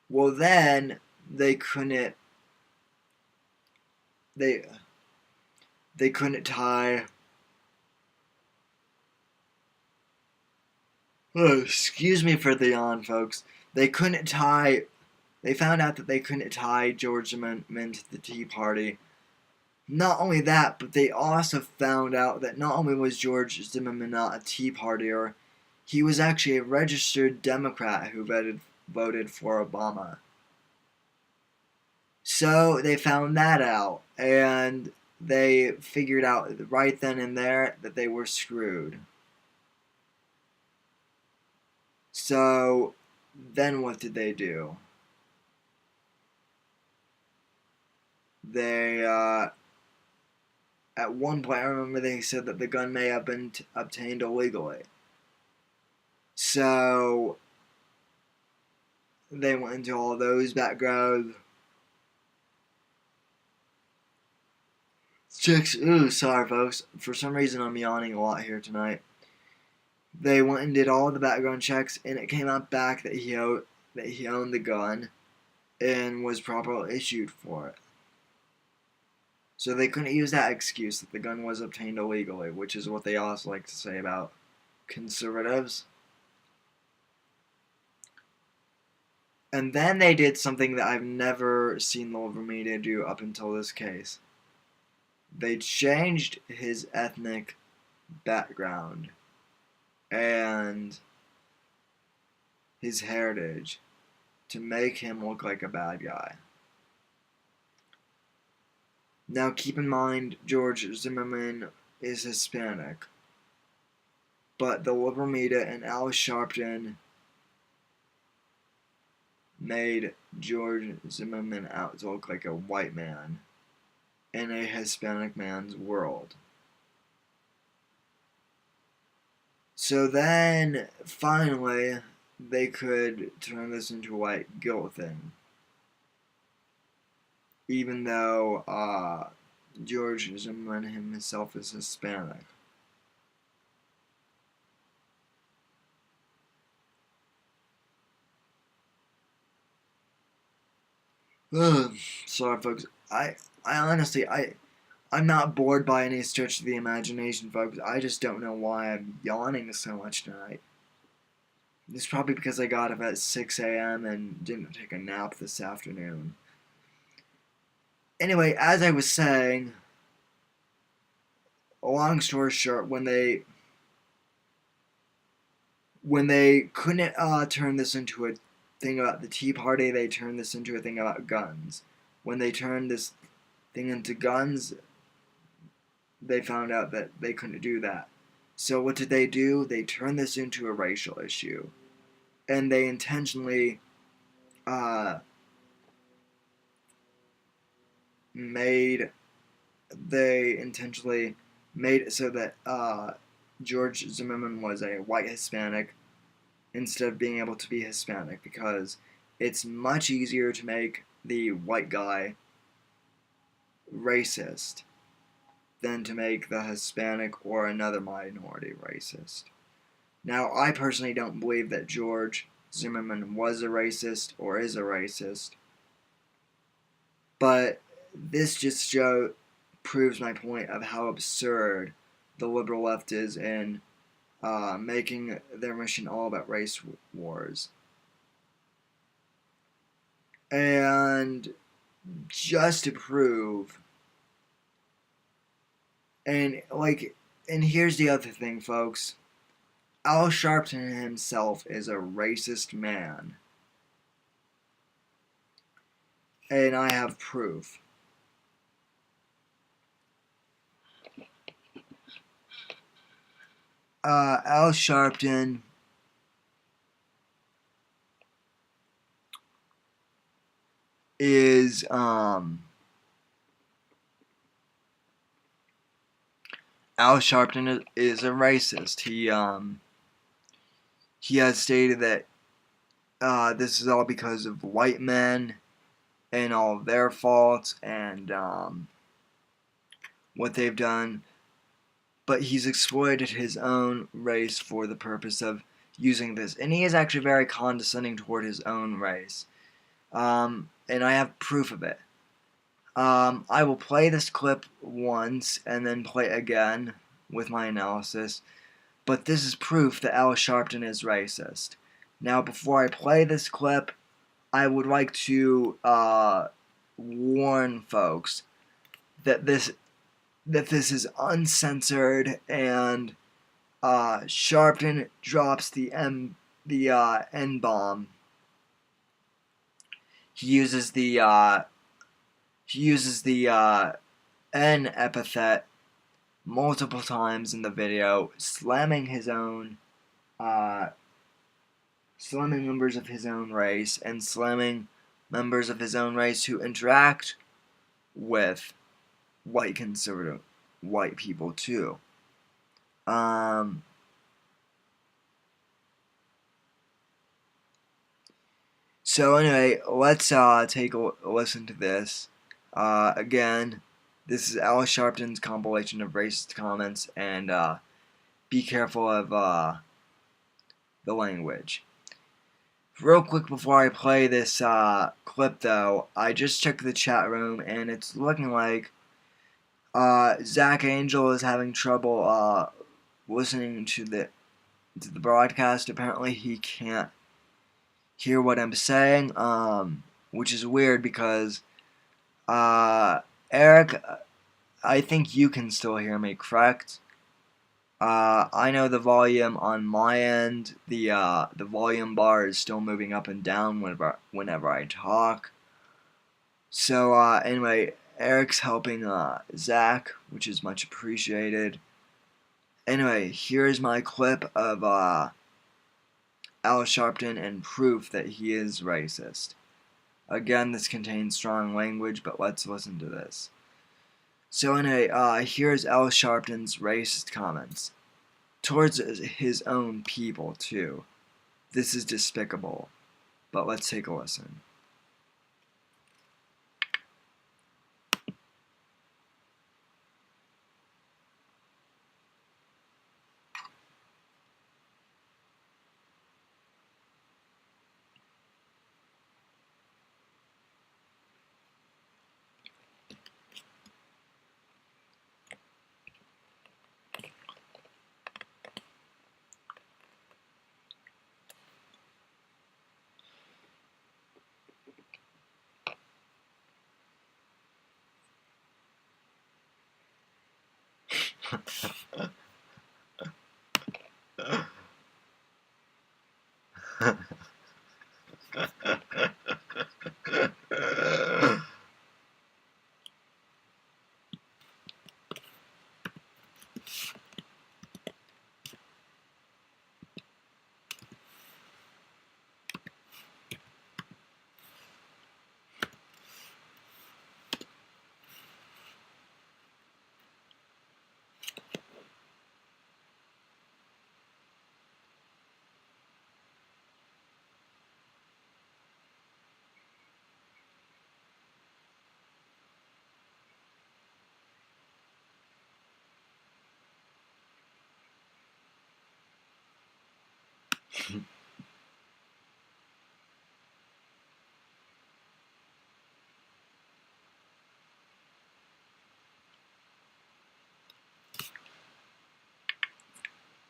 Well, then they couldn't they they couldn't tie. Oh, excuse me for the yawn, folks. They couldn't tie. They found out that they couldn't tie George Zimmerman to the Tea Party. Not only that, but they also found out that not only was George Zimmerman not a Tea Partier, he was actually a registered Democrat who voted for Obama. So they found that out, and they figured out right then and there that they were screwed. So then what did they do? They, at one point, I remember they said that the gun may have been obtained illegally. So they went into all those background checks. Ooh, sorry, folks. For some reason, I'm yawning a lot here tonight. They went and did all the background checks, and it came out back that he owned the gun and was properly issued for it. So they couldn't use that excuse that the gun was obtained illegally, which is what they also like to say about conservatives. And then they did something that I've never seen the liberal media do up until this case. They changed his ethnic background and his heritage to make him look like a bad guy. Now keep in mind, George Zimmerman is Hispanic, but the liberal media and Al Sharpton made George Zimmerman out to look like a white man in a Hispanic man's world. So then, finally, they could turn this into a white guilt thing. Even though George Zimmerman himself is Hispanic. Ugh, sorry, folks. I honestly, I'm not bored by any stretch of the imagination, folks. I just don't know why I'm yawning so much tonight. It's probably because I got up at 6 a.m. and didn't take a nap this afternoon. Anyway, as I was saying, long story short, when they couldn't turn this into a thing about the Tea Party, they turned this into a thing about guns. When they turned this thing into guns, they found out that they couldn't do that. So what did they do? They turned this into a racial issue. And they intentionally made it so that George Zimmerman was a white Hispanic instead of being able to be Hispanic, because it's much easier to make the white guy racist than to make the Hispanic or another minority racist. Now, I personally don't believe that George Zimmerman was a racist or is a racist, but this just proves my point of how absurd the liberal left is in making their mission all about race wars. And just to prove, and here's the other thing, folks. Al Sharpton himself is a racist man. and I have proof. Al Sharpton is Al Sharpton is a racist. He has stated that this is all because of white men and all of their faults and what they've done. But he's exploited his own race for the purpose of using this. And he is actually very condescending toward his own race. And I have proof of it. I will play this clip once and then play it again with my analysis. But this is proof that Al Sharpton is racist. Now, before I play this clip, I would like to warn folks that this is uncensored, and Sharpton drops the N bomb. He uses the N epithet multiple times in the video, slamming members of his own race and slamming members of his own race who interact with white conservative white people too. So anyway, let's take a listen to this. Again, this is Al Sharpton's compilation of racist comments, and be careful of the language. Real quick before I play this clip, though, I just checked the chat room, and it's looking like Zach Angel is having trouble listening to the broadcast. Apparently, he can't hear what I'm saying, which is weird because Eric, I think you can still hear me, correct? I know the volume on my end, the volume bar is still moving up and down whenever I talk. So anyway, Eric's helping Zach, which is much appreciated. Anyway, here's my clip of Al Sharpton and proof that he is racist. Again, this contains strong language, but let's listen to this. So anyway, here's Al Sharpton's racist comments. Towards his own people, too. This is despicable. But let's take a listen.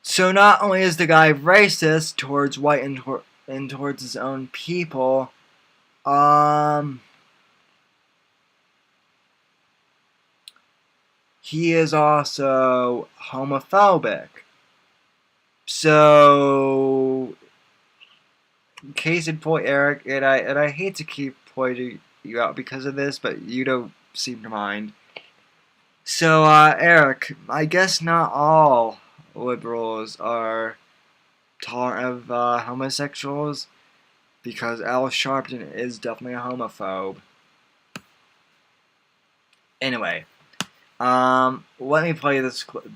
So not only is the guy racist towards white and towards his own people, he is also homophobic. So, case in point, Eric, and I hate to keep pointing you out because of this, but you don't seem to mind. So, Eric, I guess not all liberals are tolerant of homosexuals, because Al Sharpton is definitely a homophobe. Anyway, let me play this clip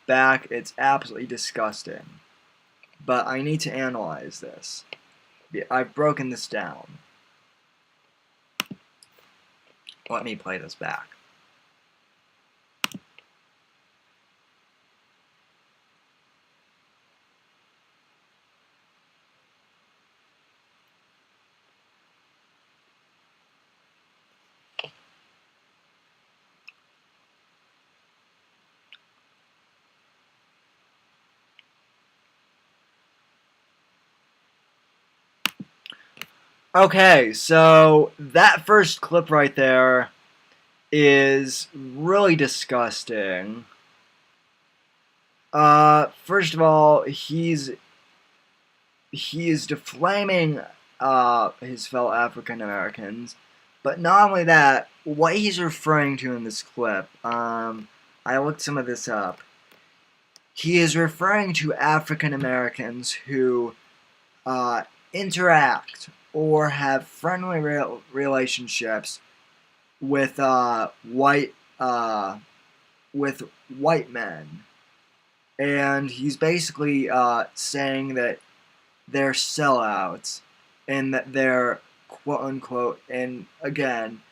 back. It's absolutely disgusting. But I need to analyze this. I've broken this down. Let me play this back. Okay, so that first clip right there is really disgusting. First of all, he is defaming his fellow African Americans, but not only that, what he's referring to in this clip, I looked some of this up. He is referring to African Americans who interact or have friendly relationships with white men, and he's basically saying that they're sellouts and that they're quote unquote. And again,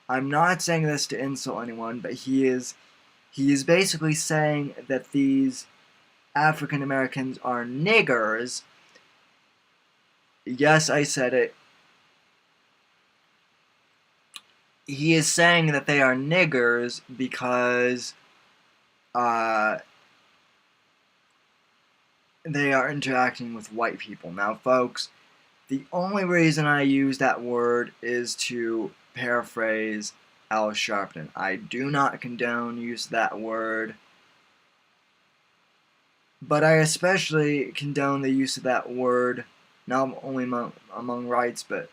I'm not saying this to insult anyone, but he is basically saying that these African Americans are niggers. Yes, I said it. He is saying that they are niggers because they are interacting with white people. Now, folks, the only reason I use that word is to paraphrase Al Sharpton. I do not condone use of that word, but I especially condone the use of that word not only among whites, but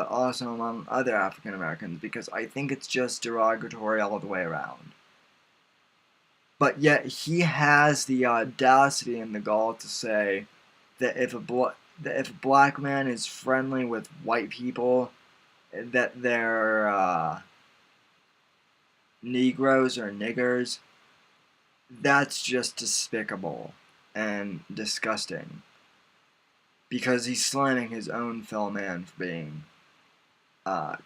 also among other African Americans, because I think it's just derogatory all the way around. But yet he has the audacity and the gall to say that if a black man is friendly with white people, that they're Negroes or niggers. That's just despicable and disgusting, because he's slamming his own fellow man for being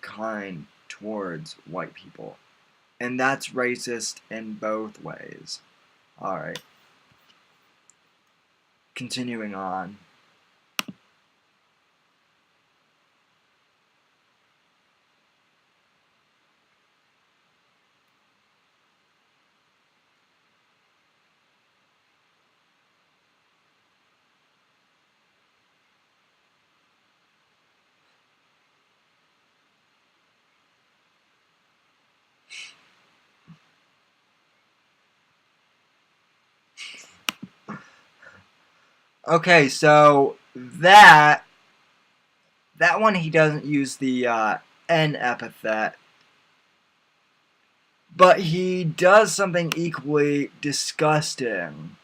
kind towards white people. And that's racist in both ways. Alright. Continuing on. Okay, so that one he doesn't use the N epithet, but he does something equally disgusting.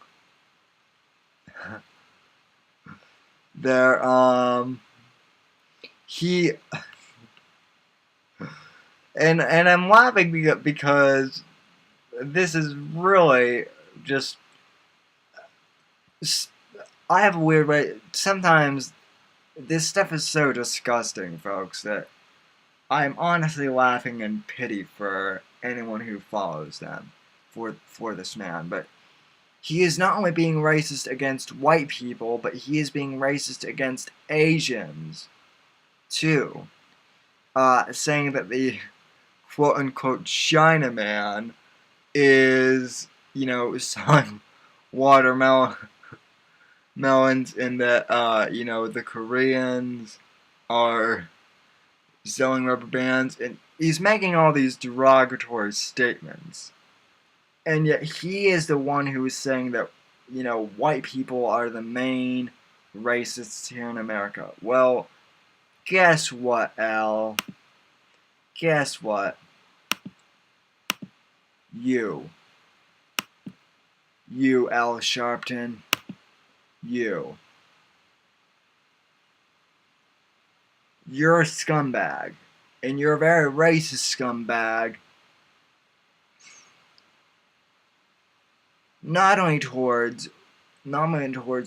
There, he, and I'm laughing because this is really just, I have a weird way, sometimes this stuff is so disgusting, folks, that I'm honestly laughing in pity for anyone who follows them, for this man. But he is not only being racist against white people, but he is being racist against Asians, too. Saying that the quote-unquote Chinaman is, selling watermelons, and that, the Koreans are selling rubber bands, and he's making all these derogatory statements. And yet he is the one who is saying that, white people are the main racists here in America. Well, guess what, Al? guess what? You, Al Sharpton, you're a scumbag, and you're a very racist scumbag. Not only towards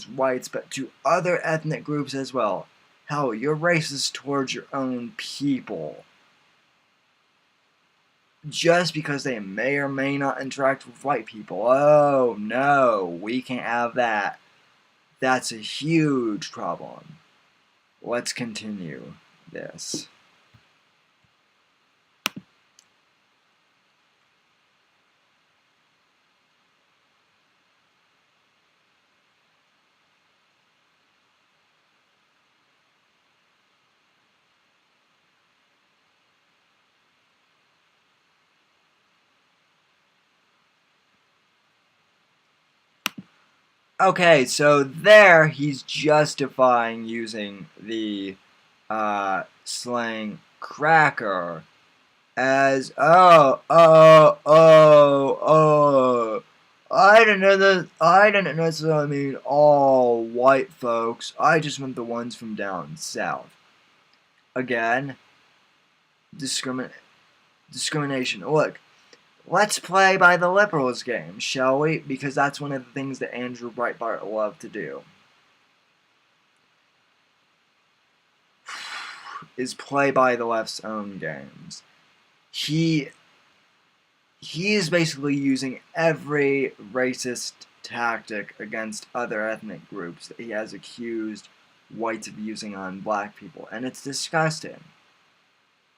whites, but to other ethnic groups as well. Hell, you're racist towards your own people. Just because they may or may not interact with white people. Oh, no, we can't have that. That's a huge problem. Let's continue this. Okay, so there he's justifying using the slang cracker as I didn't know that. I didn't necessarily mean all white folks. I just meant the ones from down south. Again, discrimination. Look, let's play by the liberals game, shall we? Because that's one of the things that Andrew Breitbart loved to do. Is play by the left's own games. He is basically using every racist tactic against other ethnic groups that he has accused whites of using on black people, and it's disgusting.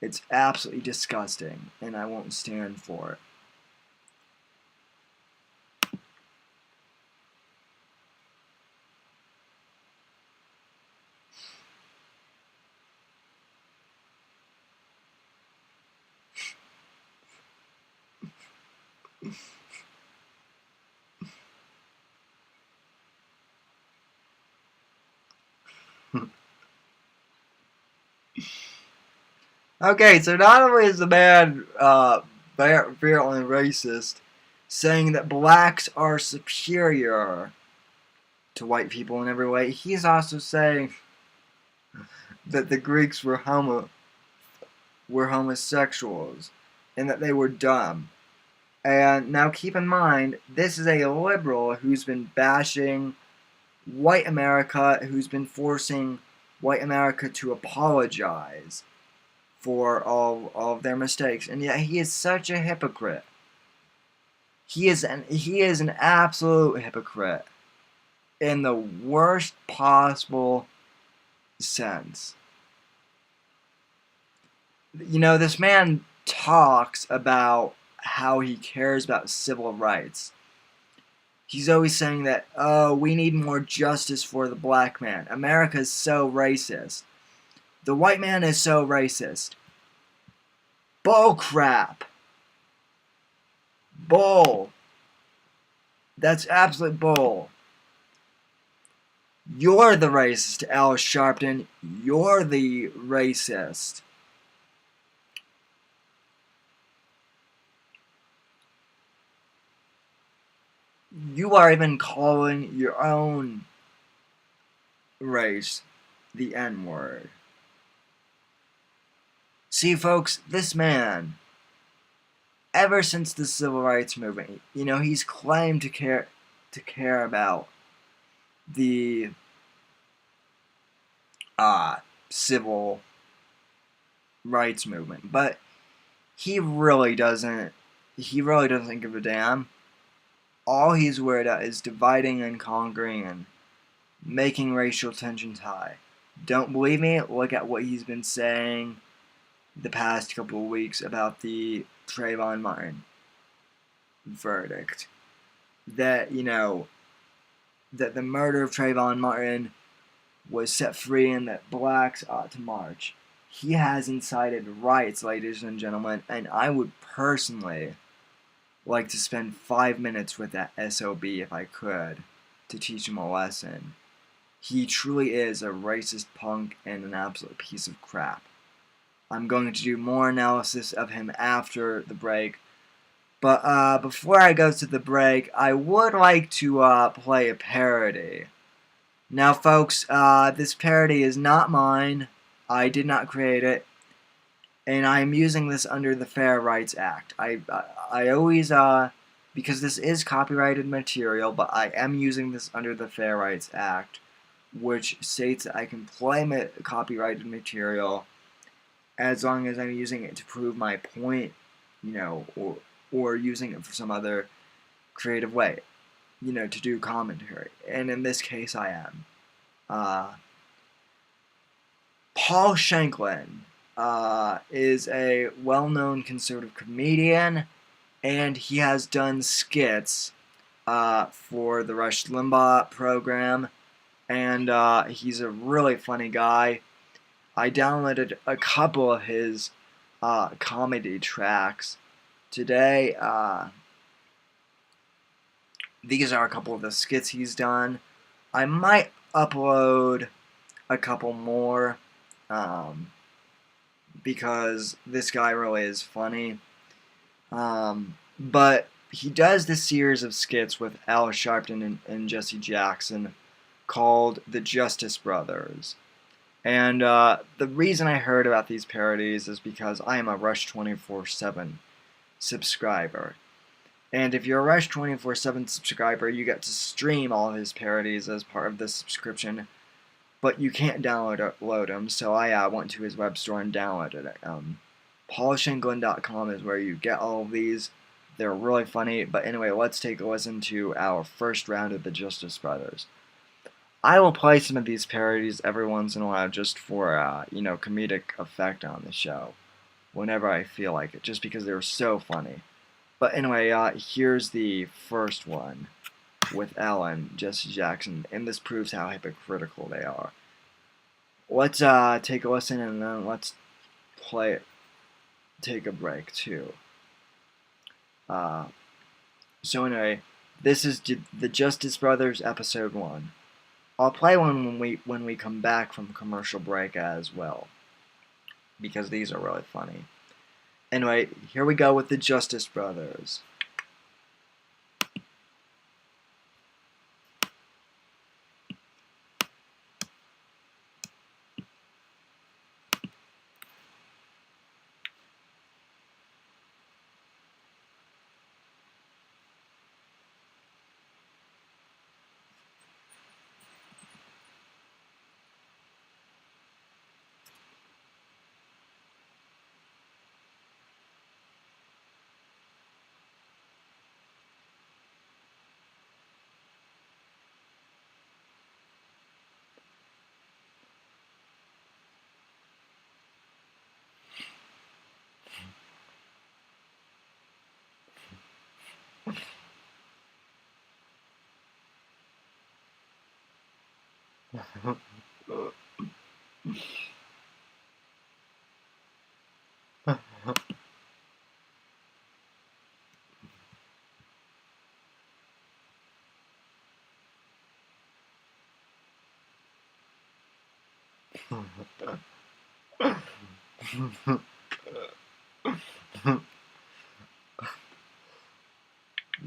It's absolutely disgusting, and I won't stand for it. Okay, so not only is the man virulently racist, saying that blacks are superior to white people in every way, he's also saying that the Greeks were homosexuals and that they were dumb. And now keep in mind, this is a liberal who's been bashing white America, who's been forcing white America to apologize for all of their mistakes, and yet he is such a hypocrite. He is an absolute hypocrite in the worst possible sense. You know, this man talks about how he cares about civil rights. He's always saying that, oh, we need more justice for the black man. America is so racist. The white man is so racist. Bull crap. Bull. That's absolute bull. You're the racist, Al Sharpton. You're the racist. You are even calling your own race the N-word. See, folks, this man, ever since the Civil Rights Movement, you know, he's claimed to care about the Civil Rights Movement, but he really doesn't give a damn. All he's worried about is dividing and conquering and making racial tensions high. Don't believe me? Look at what he's been saying the past couple of weeks about the Trayvon Martin verdict. That, you know, that the murder of Trayvon Martin was set free and that blacks ought to march. He has incited riots, ladies and gentlemen, and I would personally like to spend 5 minutes with that SOB if I could to teach him a lesson. He truly is a racist punk and an absolute piece of crap. I'm going to do more analysis of him after the break. But before I go to the break, I would like to play a parody. Now, folks, this parody is not mine. I did not create it, and I am using this under the Fair Rights Act. I always because this is copyrighted material, but I am using this under the Fair Rights Act, which states that I can play copyrighted material as long as I'm using it to prove my point, or using it for some other creative way, to do commentary. And in this case, I am. Paul Shanklin is a well-known conservative comedian, and he has done skits for the Rush Limbaugh program, and he's a really funny guy. I downloaded a couple of his comedy tracks today. These are a couple of the skits he's done. I might upload a couple more because this guy really is funny. But he does this series of skits with Al Sharpton and Jesse Jackson called The Justice Brothers. And the reason I heard about these parodies is because I am a Rush 24/7 subscriber. And if you're a Rush 24/7 subscriber, you get to stream all his parodies as part of the subscription, but you can't download them, so I went to his web store and downloaded it. PaulShanklin.com is where you get all of these. They're really funny, but anyway, let's take a listen to our first round of the Justice Brothers. I will play some of these parodies every once in a while just for, comedic effect on the show, whenever I feel like it, just because they're so funny. But anyway, here's the first one with Al and Jesse Jackson, and this proves how hypocritical they are. Let's take a listen, and then let's play it. Take a break too. So anyway, this is the Justice Brothers episode 1. I'll play one when we come back from commercial break as well, because these are really funny. Anyway, here we go with the Justice Brothers.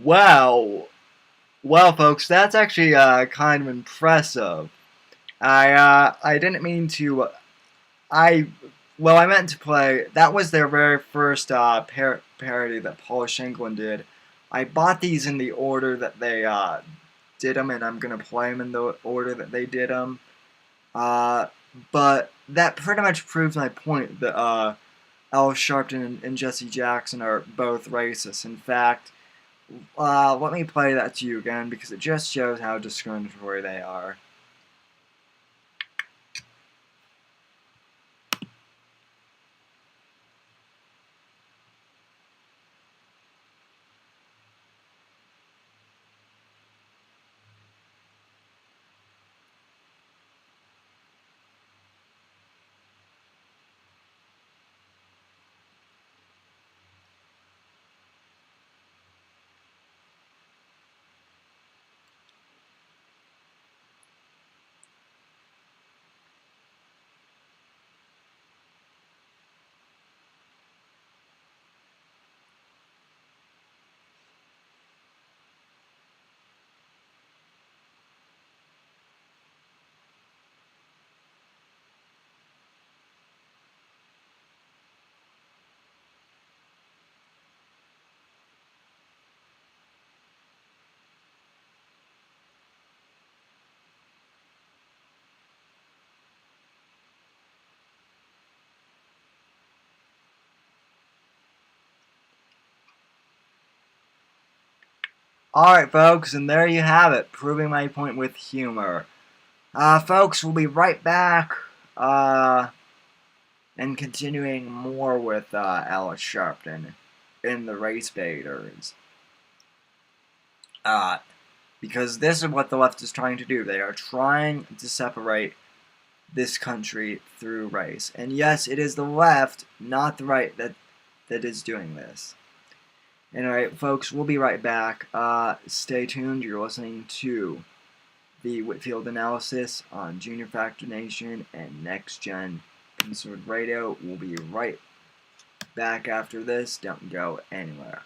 Wow. Well, folks, that's actually kind of impressive. I didn't mean to. I meant to play. That was their very first parody that Paul Shanklin did. I bought these in the order that they did them, and I'm gonna play them in the order that they did them. But that pretty much proves my point that Al Sharpton and Jesse Jackson are both racist. In fact, let me play that to you again because it just shows how discriminatory they are. Alright, folks, and there you have it, proving my point with humor. Folks, we'll be right back, and continuing more with, Alice Sharpton in the Race Baiters. Because this is what the left is trying to do. They are trying to separate this country through race. And yes, it is the left, not the right, that is doing this. Alright, folks, we'll be right back. Stay tuned. You're listening to the Whitfield Analysis on Junior Factor Nation and Next Gen Conservative Radio. We'll be right back after this. Don't go anywhere.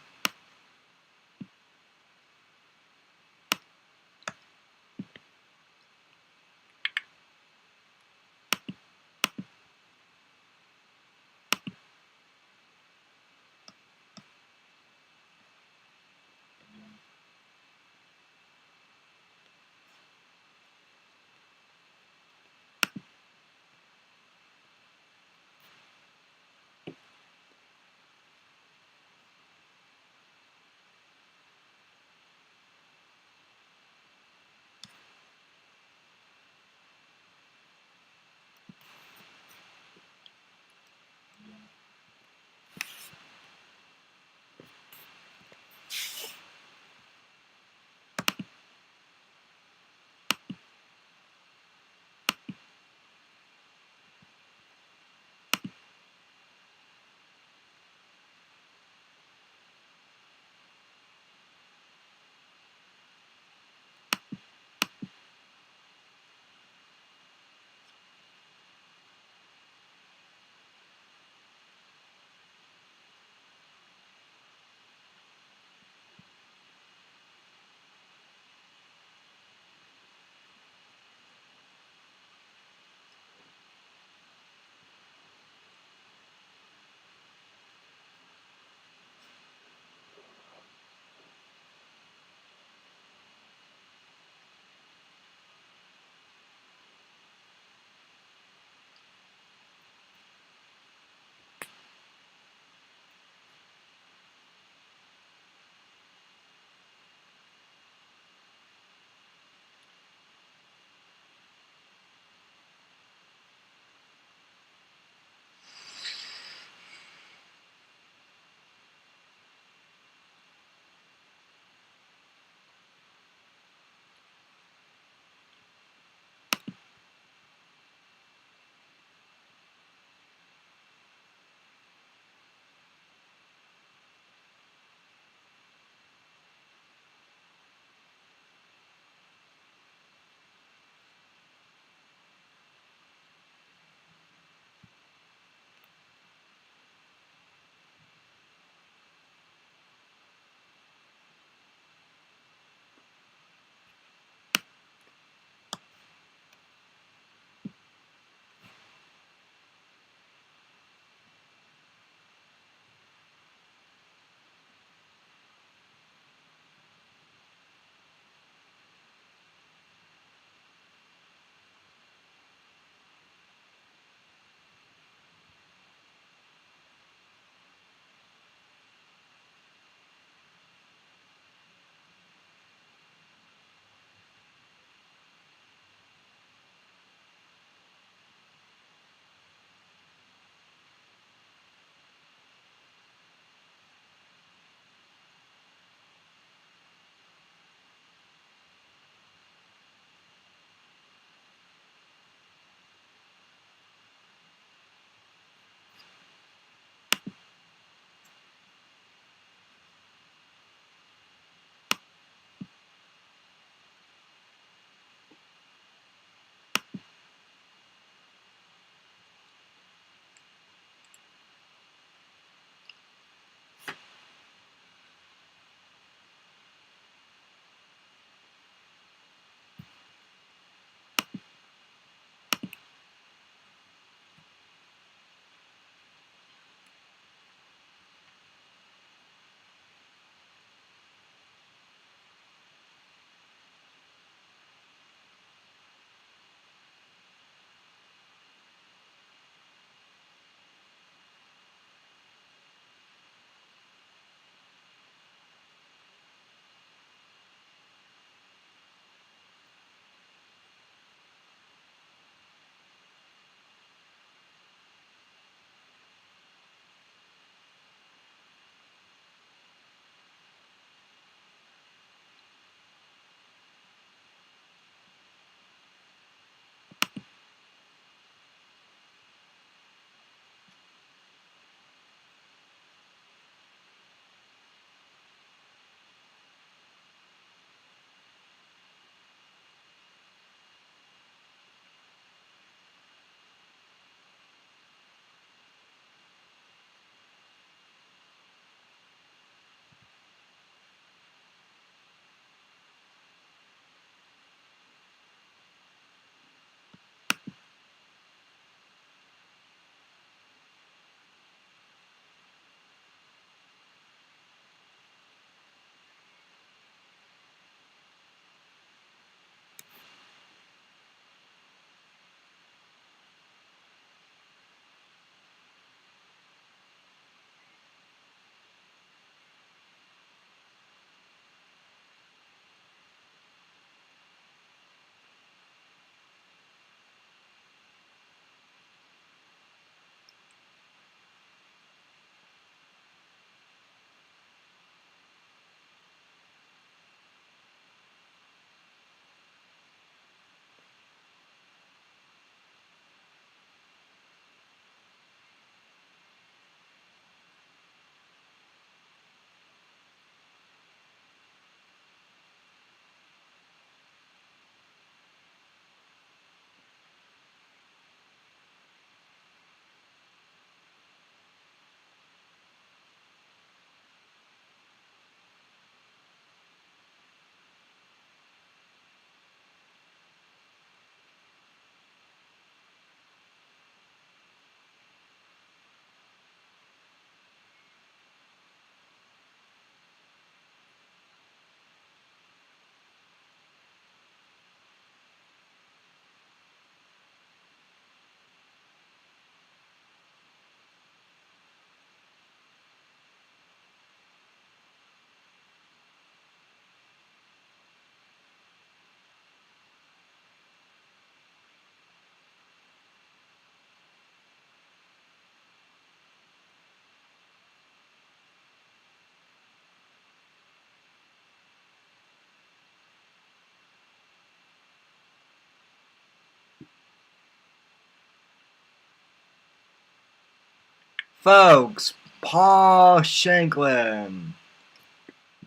Folks, Paul Shanklin,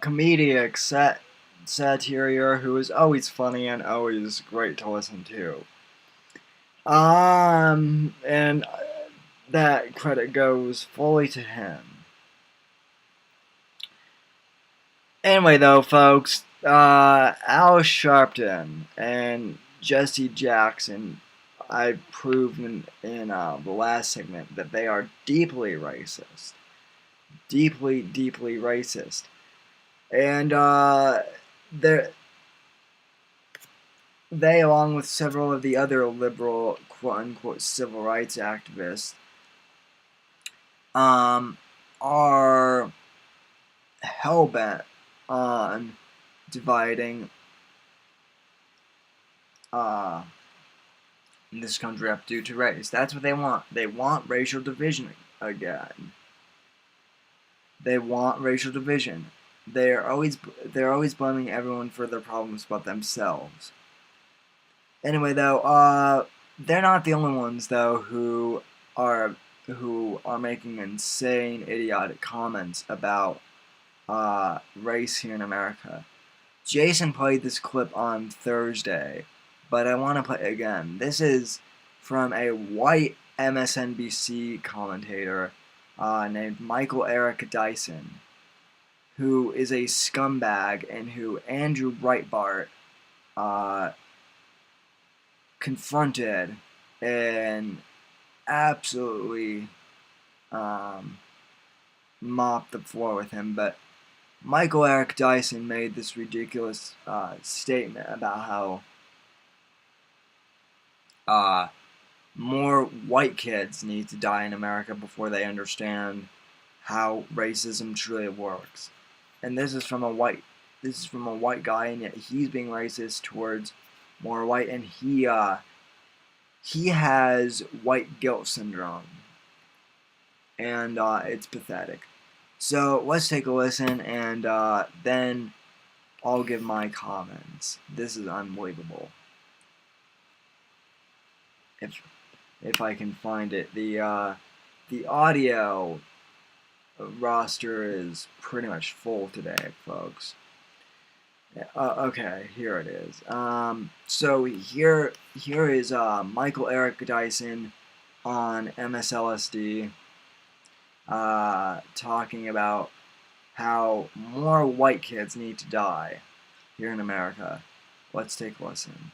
comedic satirier who is always funny and always great to listen to. And that credit goes fully to him. Anyway, though, folks, Al Sharpton and Jesse Jackson, I proved in the last segment that they are deeply racist. Deeply, deeply racist. And they, along with several of the other liberal, quote-unquote, civil rights activists, are hell-bent on dividing this country up due to race. That's what they want. They want racial division again. They want racial division. They're always blaming everyone for their problems but themselves. Anyway, though, they're not the only ones though who are making insane, idiotic comments about race here in America. Jason played this clip on Thursday, but I want to play it again. This is from a white MSNBC commentator named Michael Eric Dyson, who is a scumbag and who Andrew Breitbart confronted and absolutely mopped the floor with him. But Michael Eric Dyson made this ridiculous statement about how more white kids need to die in America before they understand how racism truly works. And this is from a white guy, and yet he's being racist towards more white, and he has white guilt syndrome, and it's pathetic. So let's take a listen, and then I'll give my comments. This is unbelievable. If I can find it, the audio roster is pretty much full today, folks. Okay, here it is. So here is Michael Eric Dyson on MSLSD talking about how more white kids need to die here in America. Let's take a listen.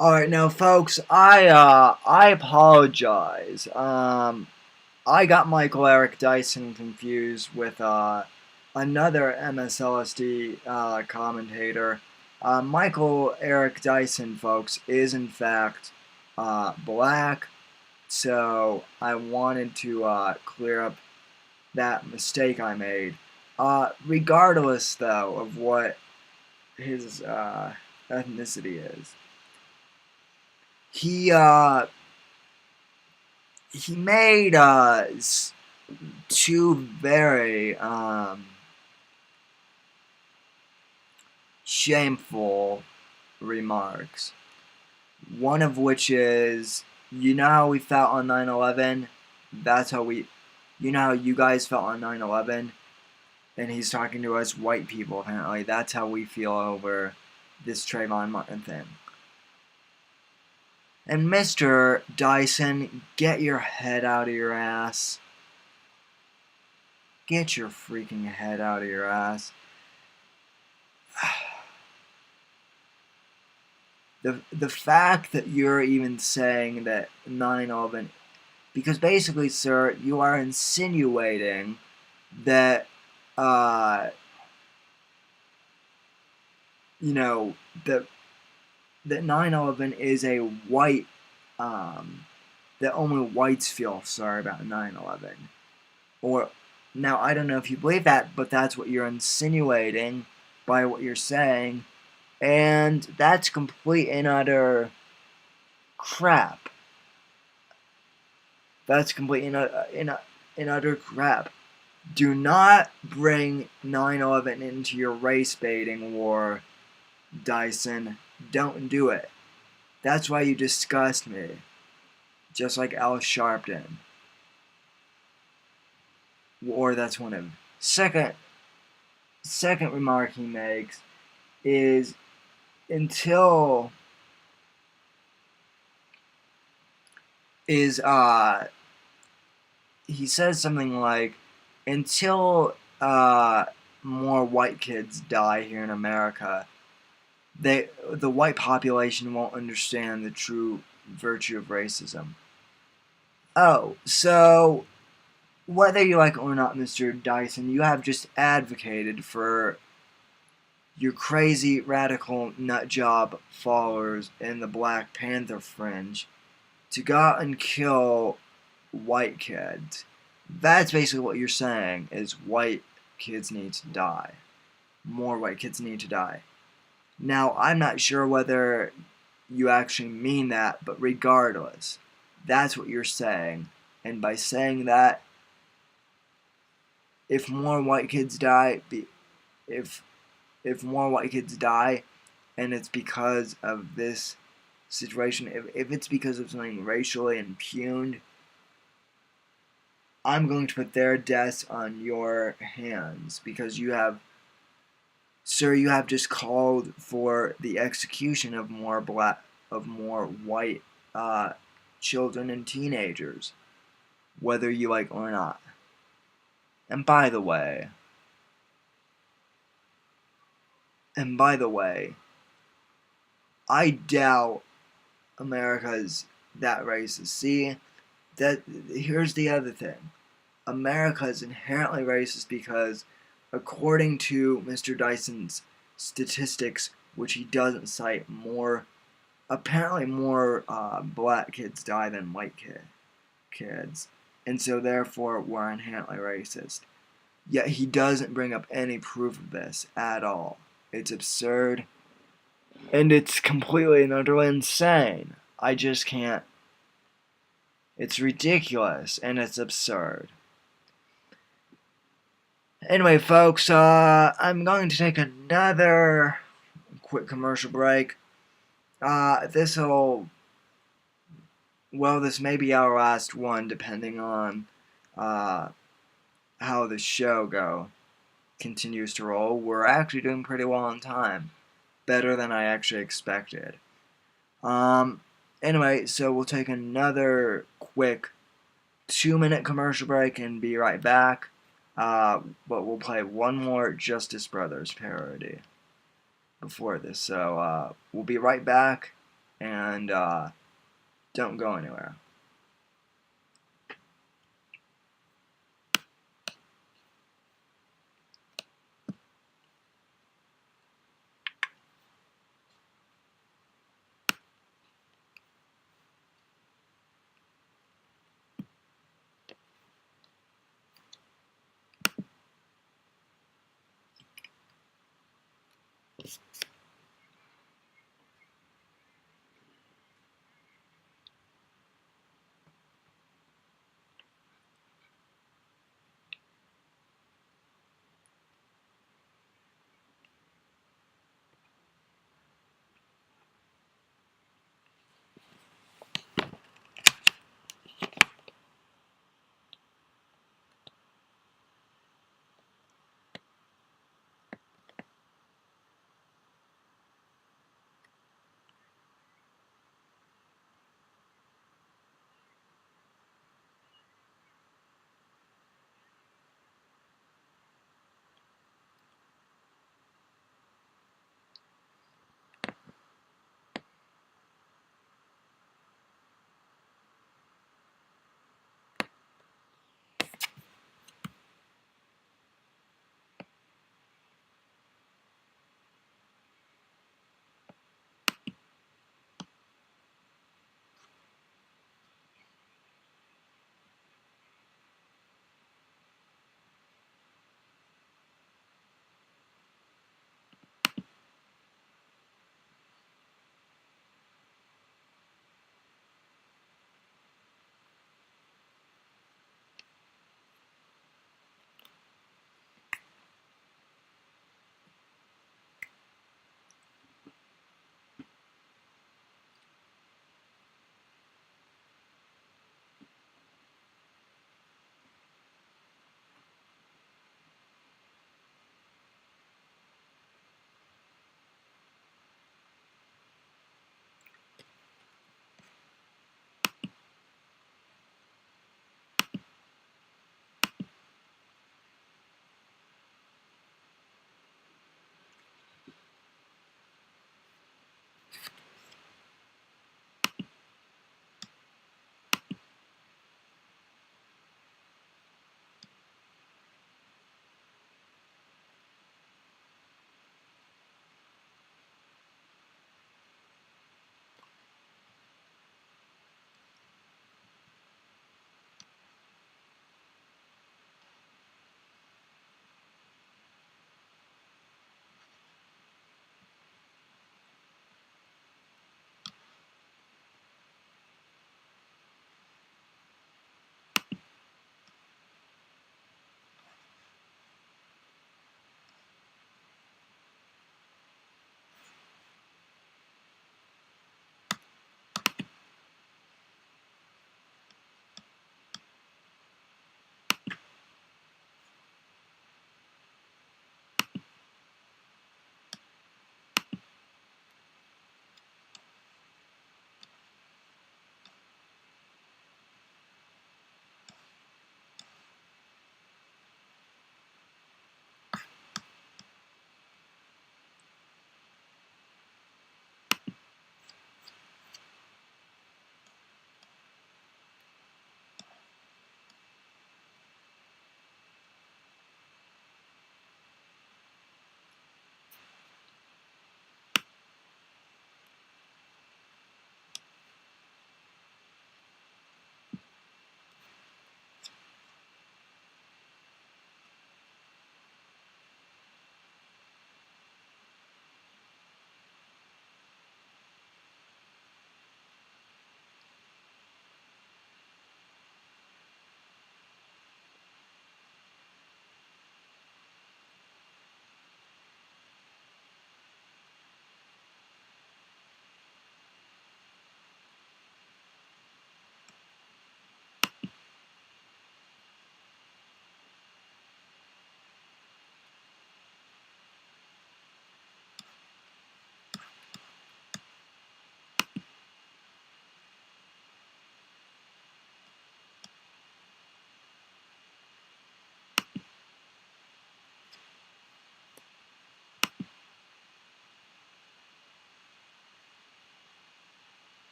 All right, now, folks, I apologize. I got Michael Eric Dyson confused with another MSLSD commentator. Michael Eric Dyson, folks, is in fact black. So I wanted to clear up that mistake I made. Regardless, though, of what his ethnicity is, he he made two very shameful remarks. One of which is, you know how we felt on 9/11? That's how we, you know how you guys felt on 9/11? And he's talking to us white people, apparently. That's how we feel over this Trayvon Martin thing. And Mr. Dyson, get your head out of your ass. Get your freaking head out of your ass. The fact that you're even saying that 9/11, because basically, sir, you are insinuating that, you know, that 9/11 is a white, that only whites feel sorry about 9/11. Or, now, I don't know if you believe that, but that's what you're insinuating by what you're saying, and that's complete and utter crap. That's complete and utter crap. Do not bring 9/11 into your race baiting war, Dyson. Don't do it. That's why you disgust me. Just like Al Sharpton. Or that's one of them. Second remark he makes is, until is he says something like, until more white kids die here in America, the white population won't understand the true virtue of racism. Oh, so whether you like it or not, Mr. Dyson, you have just advocated for your crazy radical nutjob followers in the Black Panther fringe to go out and kill white kids. That's basically what you're saying, is white kids need to die. More white kids need to die. Now, I'm not sure whether you actually mean that, but regardless, that's what you're saying. And by saying that, if more white kids die, if more white kids die, and it's because of this situation, if it's because of something racially impugned, I'm going to put their deaths on your hands, because you have, sir, you have just called for the execution of more white children and teenagers, whether you like or not. And by the way, I doubt America's that racist. See, here's the other thing. America is inherently racist because, according to Mr. Dyson's statistics, which he doesn't cite, apparently more black kids die than white kids, and so therefore we're inherently racist. Yet he doesn't bring up any proof of this at all. It's absurd, and it's completely and utterly insane. I just can't. It's ridiculous, and it's absurd. Anyway, folks, I'm going to take another quick commercial break. This may be our last one, depending on how the show continues to roll. We're actually doing pretty well on time, better than I actually expected. Anyway, so we'll take another quick 2-minute commercial break and be right back. But we'll play one more Justice Brothers parody before this. So we'll be right back, and don't go anywhere.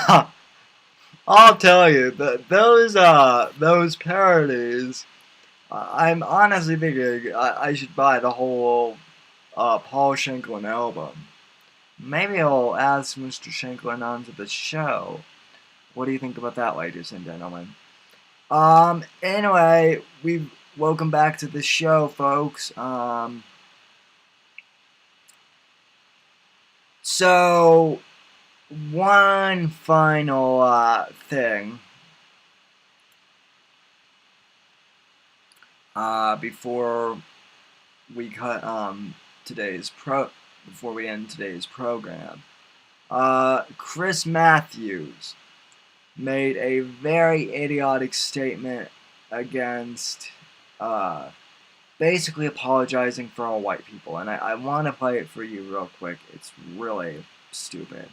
I'll tell you, those parodies, I'm honestly thinking I should buy the whole Paul Shanklin album. Maybe I'll ask Mr. Shanklin onto the show. What do you think about that, ladies and gentlemen? Anyway, welcome back to the show, folks. So one final thing before we cut before we end today's program. Chris Matthews made a very idiotic statement against basically apologizing for all white people, and I want to play it for you real quick. It's really stupid.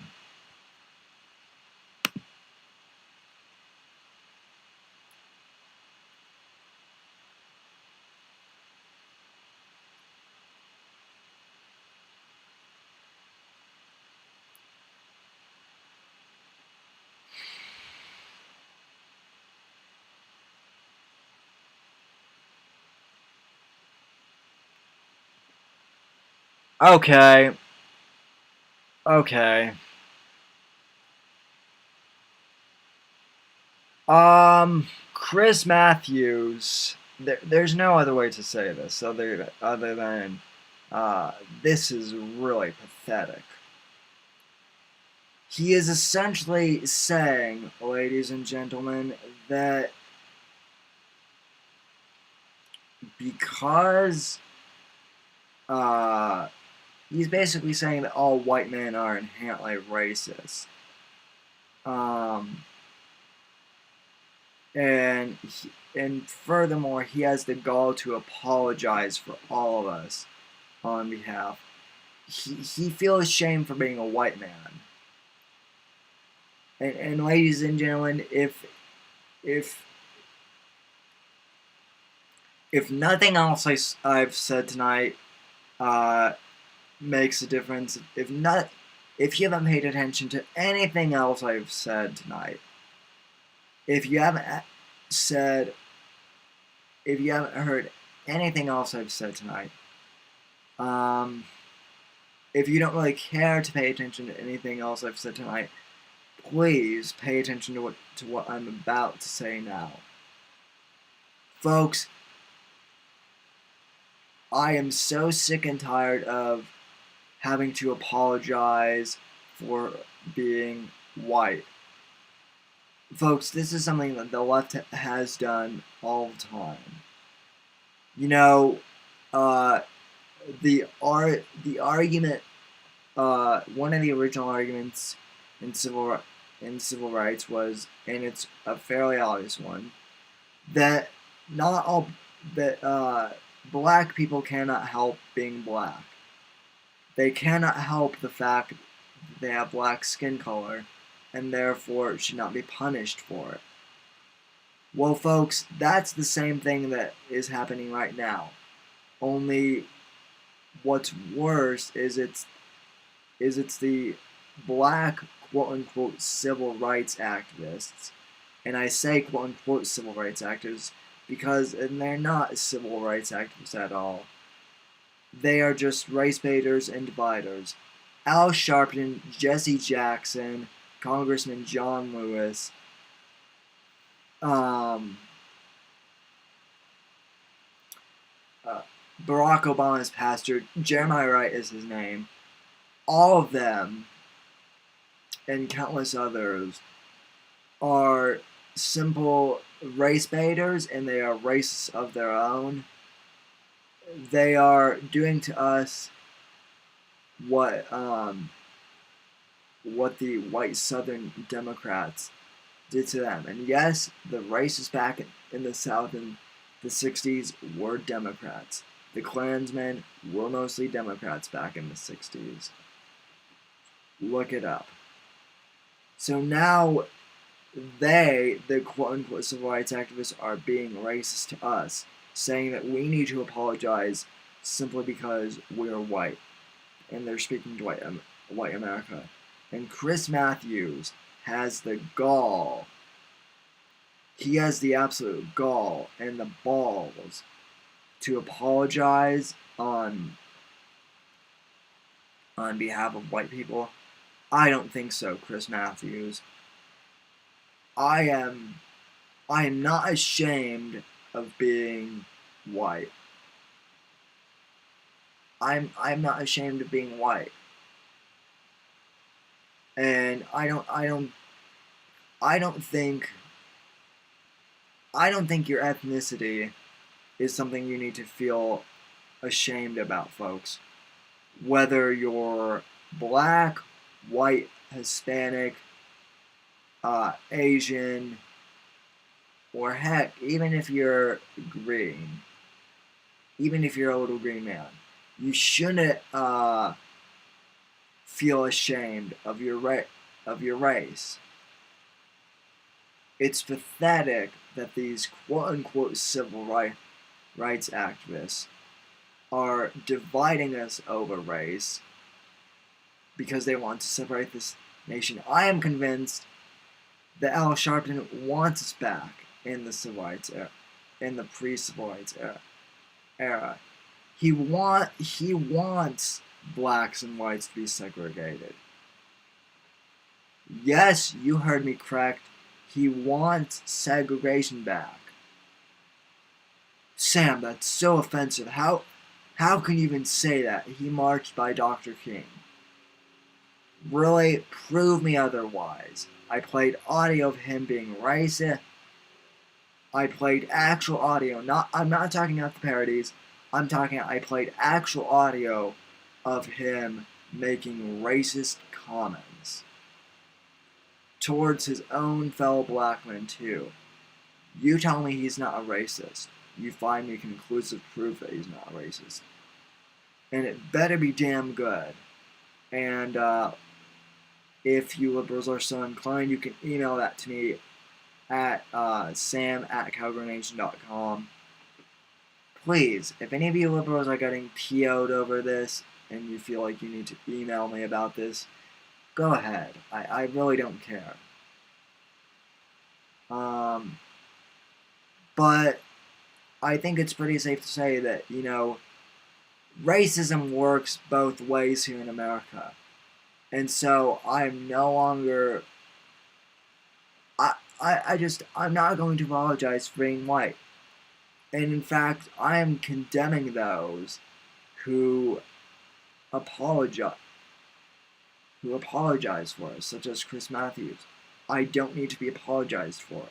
Okay. Okay. Chris Matthews. There's no other way to say this other than this is really pathetic. He is essentially saying, ladies and gentlemen, that because he's basically saying that all white men are inherently racist. And furthermore, he has the gall to apologize for all of us on behalf. He feels shame for being a white man. And ladies and gentlemen, if nothing else I've said tonight makes a difference, if you haven't paid attention to anything else I've said tonight, if you haven't heard anything else I've said tonight, if you don't really care to pay attention to anything else I've said tonight, please pay attention to what I'm about to say now. Folks, I am so sick and tired of having to apologize for being white. Folks, this is something that the left has done all the time. You know, the argument, one of the original arguments in civil rights was, and it's a fairly obvious one, that black people cannot help being black. They cannot help the fact that they have black skin color, and therefore should not be punished for it. Well, folks, that's the same thing that is happening right now. Only what's worse is it's the black quote-unquote civil rights activists, and I say quote-unquote civil rights activists because they're not civil rights activists at all. They are just race baiters and dividers. Al Sharpton, Jesse Jackson, Congressman John Lewis, Barack Obama's pastor, Jeremiah Wright is his name, all of them, and countless others, are simple race baiters, and they are racists of their own. They are doing to us what the white Southern Democrats did to them. And yes, the racists back in the South in the 60s were Democrats. The Klansmen were mostly Democrats back in the 60s. Look it up. So now the quote-unquote civil rights activists, are being racist to us, saying that we need to apologize simply because we're white. And they're speaking to white America. And Chris Matthews has the gall. He has the absolute gall and the balls to apologize on behalf of white people. I don't think so, Chris Matthews. I am not ashamed of being white. I'm not ashamed of being white. And I don't think your ethnicity is something you need to feel ashamed about, folks. Whether you're black, white, Hispanic, Asian, or heck, even if you're green, even if you're a little green man, you shouldn't feel ashamed of your race. It's pathetic that these quote-unquote civil rights activists are dividing us over race because they want to separate this nation. I am convinced that Al Sharpton wants us back in the civil rights era, in the pre-civil rights era. He wants blacks and whites to be segregated. Yes, you heard me correct. He wants segregation back. Sam, that's so offensive. How can you even say that? He marched by Dr. King. Really, prove me otherwise. I played audio of him being racist. I played actual audio. I'm not talking about the parodies. I played actual audio of him making racist comments towards his own fellow black men too. You tell me he's not a racist. You find me conclusive proof that he's not a racist. And it better be damn good. And if you liberals are so inclined, you can email that to me at sam@calgarynation.com. Please, if any of you liberals are getting PO'd over this and you feel like you need to email me about this, go ahead. I really don't care. But I think it's pretty safe to say that, racism works both ways here in America. And so I'm no longer... I'm not going to apologize for being white. And in fact, I am condemning those who apologize for us, such as Chris Matthews. I don't need to be apologized for.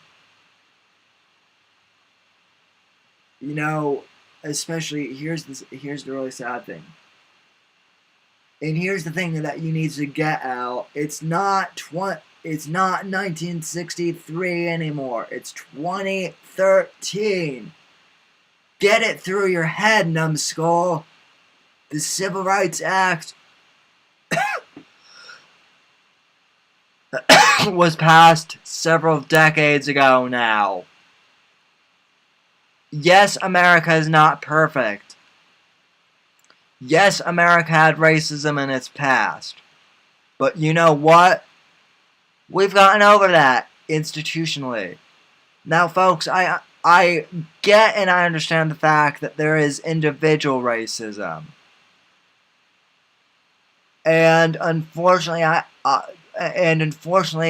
Especially here's the really sad thing. And here's the thing that you need to get out. It's not 1963 anymore. It's 2013. Get it through your head, numbskull. The Civil Rights Act was passed several decades ago now. Yes, America is not perfect. Yes, America had racism in its past. But you know what? We've gotten over that institutionally. Now, folks, I get and I understand the fact that there is individual racism. And unfortunately,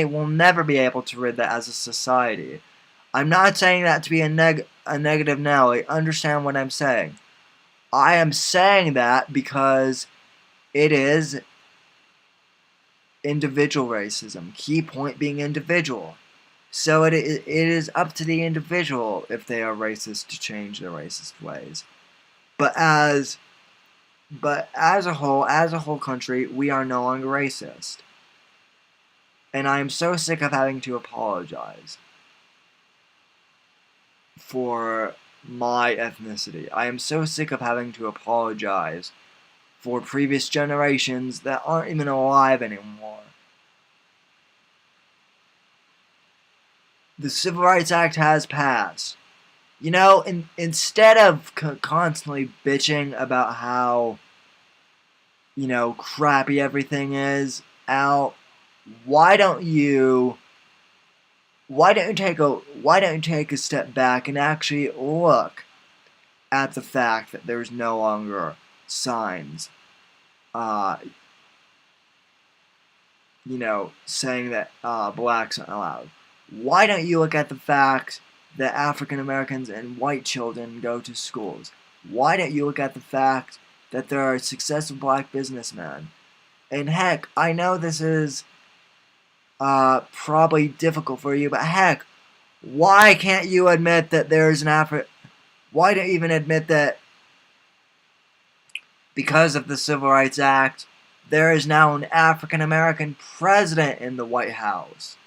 we'll never be able to rid that as a society. I'm not saying that to be a negative Nelly. Understand what I'm saying. I am saying that because it is individual racism. Key point being individual. So it is up to the individual if they are racist to change their racist ways. But as a whole country, we are no longer racist. And I am so sick of having to apologize for my ethnicity. I am so sick of having to apologize for previous generations that aren't even alive anymore. The Civil Rights Act has passed. Instead of constantly bitching about how, crappy everything is out, why don't you take a step back and actually look at the fact that there's no longer signs, uh, saying that blacks aren't allowed? Why don't you look at the fact that African Americans and white children go to schools? Why don't you look at the fact that there are successful black businessmen? And heck, I know this is probably difficult for you, but heck, why can't you admit that there's an Why don't you even admit that because of the Civil Rights Act, there is now an African American president in the White House?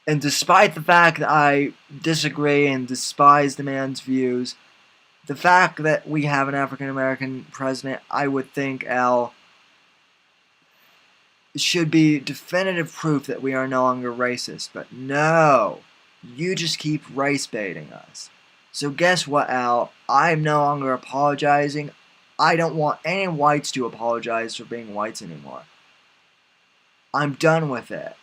And despite the fact that I disagree and despise the man's views, the fact that we have an African American president, I would think, Al, should be definitive proof that we are no longer racist. But no, you just keep race baiting us. So guess what, Al? I'm no longer apologizing. I don't want any whites to apologize for being whites anymore. I'm done with it.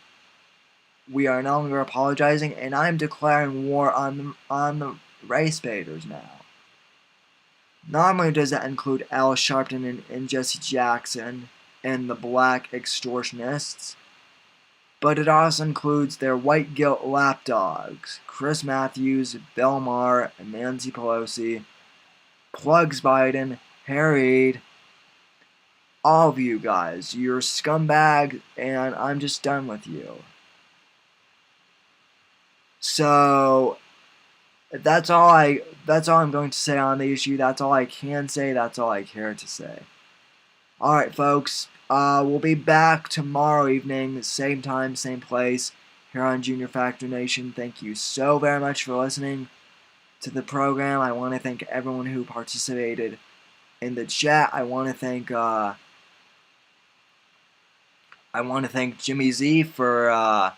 We are no longer apologizing, and I'm declaring war on the race baiters now. Not only does that include Al Sharpton and Jesse Jackson and the black extortionists, but it also includes their white guilt lapdogs, Chris Matthews, Bill Maher, and Nancy Pelosi, plugs Biden, Harry Reid, all of you guys. You're scumbags, and I'm just done with you. So that's all I'm going to say on the issue. That's all I can say. That's all I care to say. Alright, folks. We'll be back tomorrow evening, same time, same place, here on Junior Factor Nation. Thank you so very much for listening to the program. I want to thank everyone who participated in the chat. I want to thank Jimmy Z for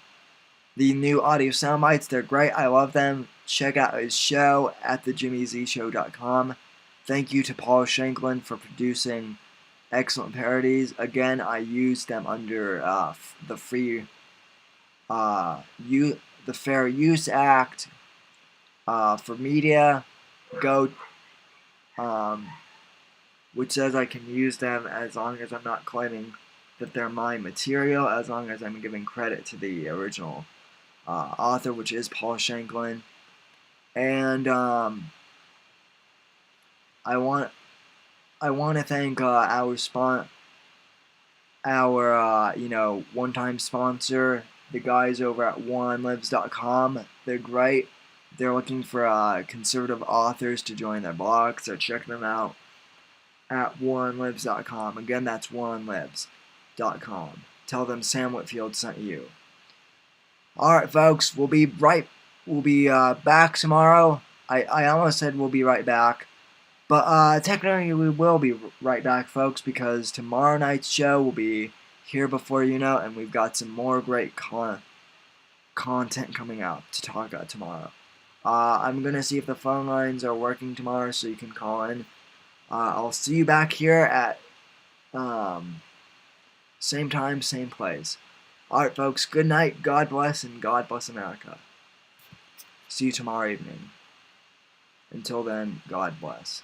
the new audio sound bites. They're great. I love them. Check out his show at thejimmyzshow.com. Thank you to Paul Shanklin for producing excellent parodies. Again, I used them under the Fair Use Act for media. Which says I can use them as long as I'm not claiming that they're my material, as long as I'm giving credit to the original author, which is Paul Shanklin. And I want to thank our one-time sponsor, the guys over at warrenlives.com. They're great. They're looking for conservative authors to join their blog, so check them out at warrenlives.com. Again, that's warrenlives.com. Tell them Sam Whitfield sent you. Alright, folks, we'll be back tomorrow. I almost said we'll be right back. But technically we will be right back, folks, because tomorrow night's show will be here before you know, and we've got some more great content coming out to talk about tomorrow. I'm going to see if the phone lines are working tomorrow so you can call in. I'll see you back here at same time, same place. Alright, folks, good night, God bless, and God bless America. See you tomorrow evening. Until then, God bless.